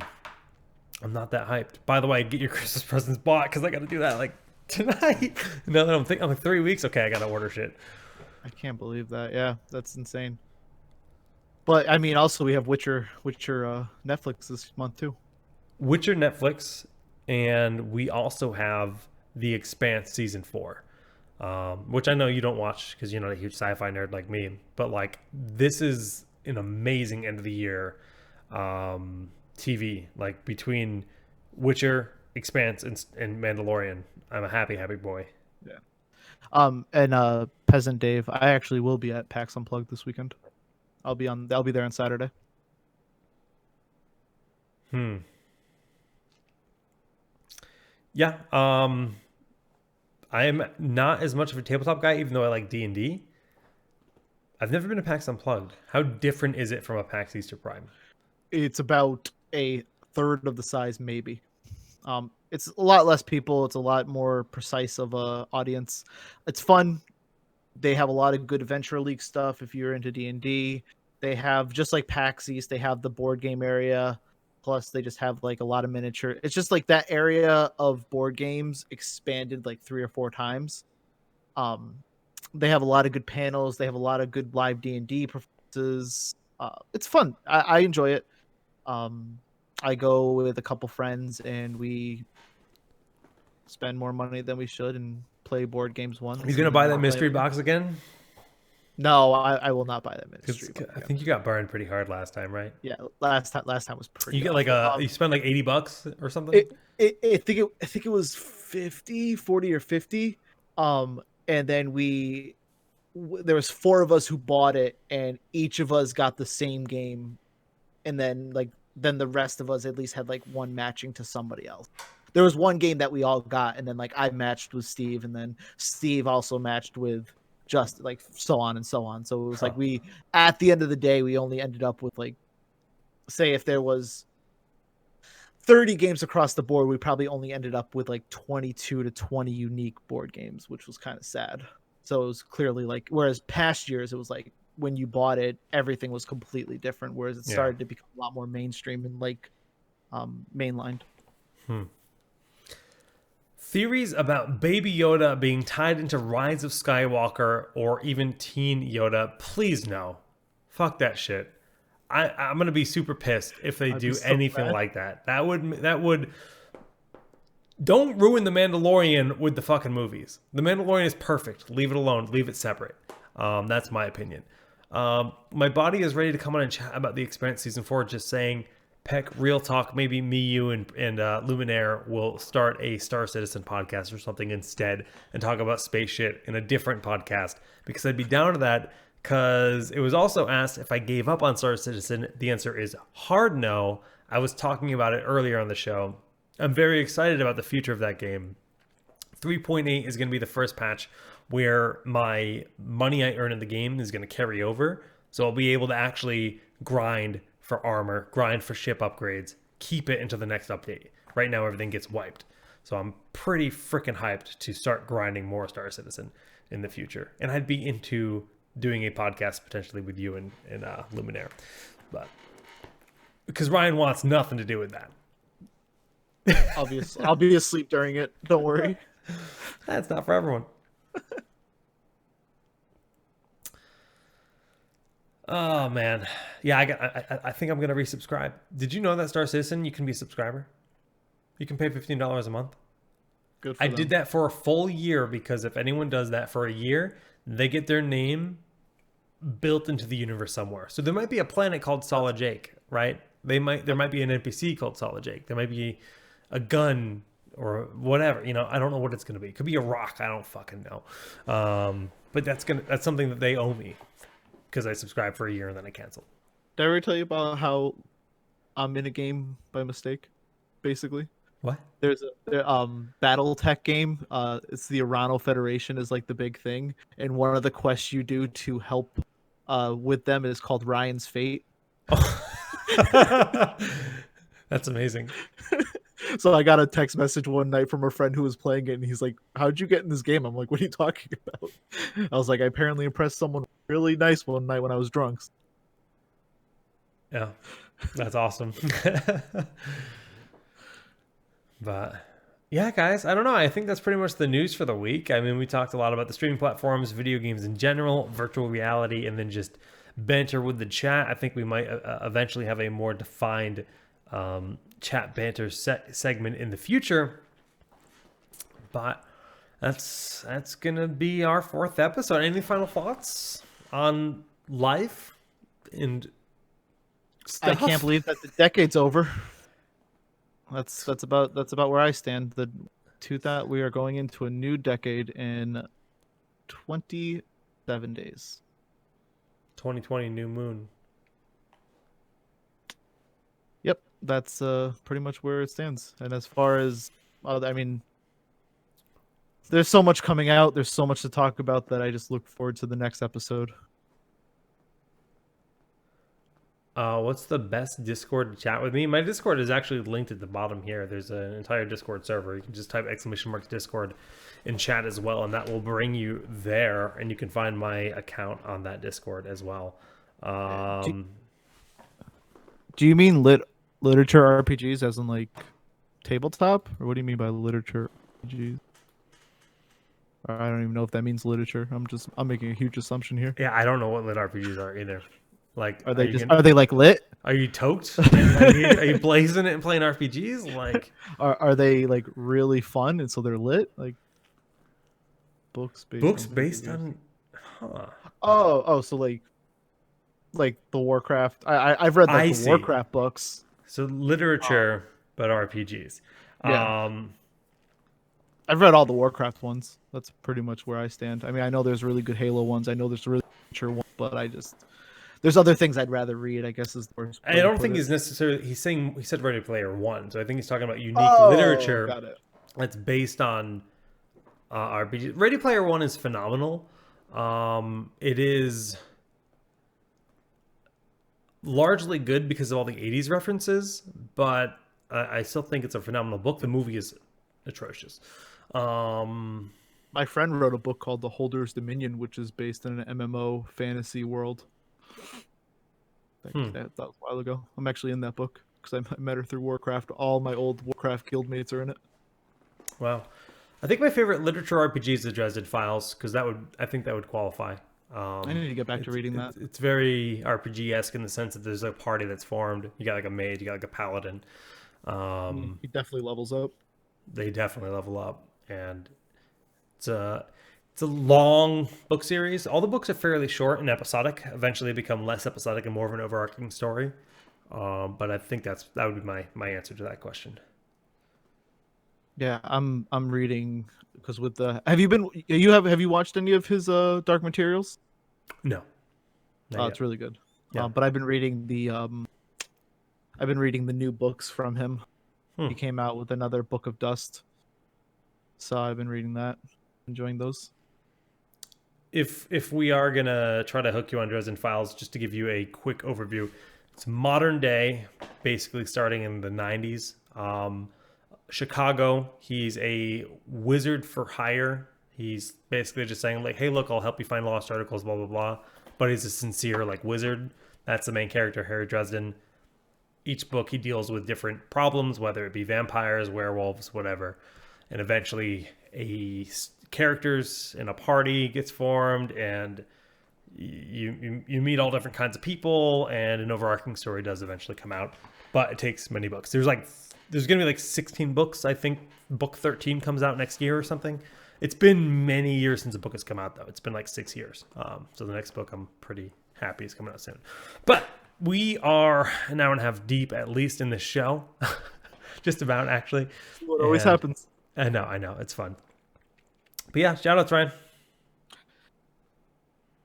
not that hyped. By the way, get your Christmas presents bought because I got to do that like tonight. Now that I'm like 3 weeks. Okay, I got to order shit. I can't believe that. Yeah, that's insane. But I mean, also we have Witcher Netflix this month too. Witcher Netflix, and we also have The Expanse season 4, which I know you don't watch because you're not a huge sci-fi nerd like me. But like, this is an amazing end of the year TV. Like between Witcher, Expanse, and Mandalorian, I'm a happy boy. Yeah. And Peasant Dave, I actually will be at PAX Unplugged this weekend. I'll be there on Saturday. Yeah. I am not as much of a tabletop guy, even though I like D&D. I've never been to PAX Unplugged. How different is it from a PAX Easter Prime? It's about a third of the size, maybe. It's a lot less people. It's a lot more precise of a audience. It's fun. They have a lot of good Adventure League stuff if you're into D&D. They have, just like PAX East, they have the board game area. Plus, they just have like a lot of miniature. It's just like that area of board games expanded like 3 or 4 times. Um, they have a lot of good panels. They have a lot of good live D&D performances. It's fun. I enjoy it. I go with a couple friends and we spend more money than we should and play board games once. He's gonna and buy then that play mystery it. box again? No, I will not buy that 'Cause ministry. I think you got burned pretty hard last time, right? Yeah, last time was pretty. You get like awful. you spend like $80 or something. I think it was 50, 40 or 50. And then we there was 4 of us who bought it, and each of us got the same game, and then the rest of us at least had like one matching to somebody else. There was one game that we all got, and then like I matched with Steve, and then Steve also matched with just like so on and so on. So it was like we at the end of the day we only ended up with like, say if there was 30 games across the board, we probably only ended up with like 22 to 20 unique board games, which was kind of sad. So it was clearly like, whereas past years it was like when you bought it, everything was completely different. Whereas it started to become a lot more mainstream and like mainlined. Theories about Baby Yoda being tied into Rise of Skywalker or even Teen Yoda, please no. Fuck that shit. I'm gonna be super pissed if they do anything like that. That would don't ruin the Mandalorian with the fucking movies. The Mandalorian is perfect. Leave it alone. Leave it separate. That's my opinion. My body is ready to come on and chat about the Expanse season 4. Just saying, Peck, real talk. Maybe me, you, and Luminaire will start a Star Citizen podcast or something instead and talk about space shit in a different podcast, because I'd be down to that. Because it was also asked if I gave up on Star Citizen. The answer is hard no. I was talking about it earlier on the show. I'm very excited about the future of that game. 3.8 is going to be the first patch where my money I earn in the game is going to carry over. So I'll be able to actually grind for armor, grind for ship upgrades, keep it into the next update. Right now, everything gets wiped. So I'm pretty freaking hyped to start grinding more Star Citizen in the future. And I'd be into doing a podcast potentially with you and Luminaire, but because Ryan wants nothing to do with that. Obviously, I'll be asleep during it. Don't worry. That's not for everyone. Oh man, yeah. I think I'm gonna resubscribe. Did you know that Star Citizen you can be a subscriber? You can pay $15 a month. Good for I them. did that for a full year, because if anyone does that for a year, they get their name built into the universe somewhere. So there might be a planet called Solid Jake, right? There might be an NPC called Solid Jake. There might be a gun or whatever. You know, I don't know what it's going to be. It could be a rock. I don't fucking know. But that's something that they owe me because I subscribed for a year and then I canceled. Did I ever tell you about how I'm in a game by mistake? Basically. What? There's a battle tech game. It's the Irano Federation is like the big thing, and one of the quests you do to help with them is called Ryan's Fate. Oh. That's amazing. So I got a text message one night from a friend who was playing it, and he's like, "How'd you get in this game?" I'm like, "What are you talking about?" I was like, "I apparently impressed someone really nice one night when I was drunk." Yeah, that's awesome. But yeah, guys, I don't know. I think that's pretty much the news for the week. I mean, we talked a lot about the streaming platforms, video games in general, virtual reality, and then just banter with the chat. I think we might eventually have a more defined chat banter segment in the future. But that's gonna be our 4th episode. Any final thoughts on life and stuff? I can't believe that the decade's over. That's about where I stand. That we are going into a new decade in 27 days. 2020 new moon. Yep, that's pretty much where it stands. And as far as I mean, there's so much coming out. There's so much to talk about that I just look forward to the next episode. What's the best Discord to chat with me? My Discord is actually linked at the bottom here. There's an entire Discord server. You can just type !Discord in chat as well, and that will bring you there. And you can find my account on that Discord as well. Do you mean literature RPGs as in like tabletop, or what do you mean by literature RPGs? I don't even know if that means literature. I'm making a huge assumption here. Yeah, I don't know what lit RPGs are either. Like, are they like lit? Are you toked? Are you blazing it and playing RPGs? Like, are they like really fun and so they're lit? Like books based on, huh? Oh, so like the Warcraft. I've read like the Warcraft books. So literature, but RPGs. Yeah. I've read all the Warcraft ones. That's pretty much where I stand. I mean, I know there's really good Halo ones. I know there's really Witcher ones, but there's other things I'd rather read, I guess is the worst I way to don't put think it. he's necessarily. He said Ready Player One, so I think he's talking about unique Oh, literature got it. that's based on RPG. Ready Player One is phenomenal. It is largely good because of all the '80s references, but I still think it's a phenomenal book. The movie is atrocious. Um, My friend wrote a book called The Holder's Dominion, which is based in an MMO fantasy world. That was a while ago. I'm actually in that book because I met her through Warcraft. All my old Warcraft guildmates are in it. Wow. I think my favorite literature RPG is the Dresden Files because I think that would qualify. I need to get back to reading that. It's very RPG-esque in the sense that there's a party that's formed. You got like a mage, you got like a paladin. He definitely levels up. They definitely level up, and it's a long book series. All the books are fairly short and episodic. Eventually, they become less episodic and more of an overarching story. But I think that would be my answer to that question. Yeah, I'm reading because with the have you watched any of his Dark Materials? No, not Oh, yet. it's really good. Yeah. But I've been reading the new books from him. He came out with another Book of Dust. So I've been reading that, enjoying those. If we are gonna try to hook you on Dresden Files, just to give you a quick overview, it's modern day, basically starting in the '90s. Chicago. He's a wizard for hire. He's basically just saying like, "Hey, look, I'll help you find lost articles." Blah blah blah. But he's a sincere like wizard. That's the main character, Harry Dresden. Each book he deals with different problems, whether it be vampires, werewolves, whatever. And eventually, characters in a party gets formed, and you meet all different kinds of people, and an overarching story does eventually come out. But it takes many books. There's gonna be like 16 books. I think book 13 comes out next year or something. It's been many years since a book has come out, though. It's been like 6 years. So the next book I'm pretty happy is coming out soon. But we are an hour and a half deep, at least in this show. Just about, actually. What always happens. I know. It's fun. But yeah, shout outs, Ryan.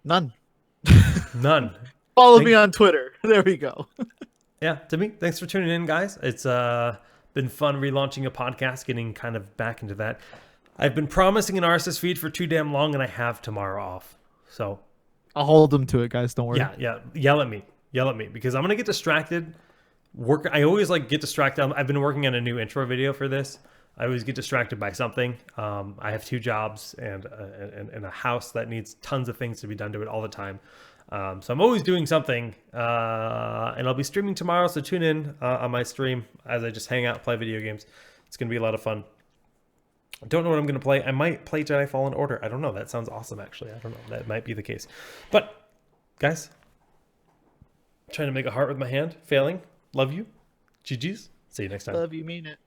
None. None. Follow me on Twitter. There we go. Yeah, to me, thanks for tuning in, guys. It's been fun relaunching a podcast, getting kind of back into that. I've been promising an RSS feed for too damn long, and I have tomorrow off. So I'll hold them to it, guys. Don't worry. Yeah. Yell at me because I'm gonna get distracted. I always like get distracted. I've been working on a new intro video for this. I always get distracted by something. I have 2 jobs and a house that needs tons of things to be done to it all the time. So I'm always doing something, and I'll be streaming tomorrow. So tune in on my stream as I just hang out, play video games. It's gonna be a lot of fun. I don't know what I'm going to play. I might play Jedi Fallen Order. I don't know. That sounds awesome, actually. I don't know. That might be the case. But, guys, trying to make a heart with my hand. Failing. Love you. GG's. See you next time. Love you, mean it.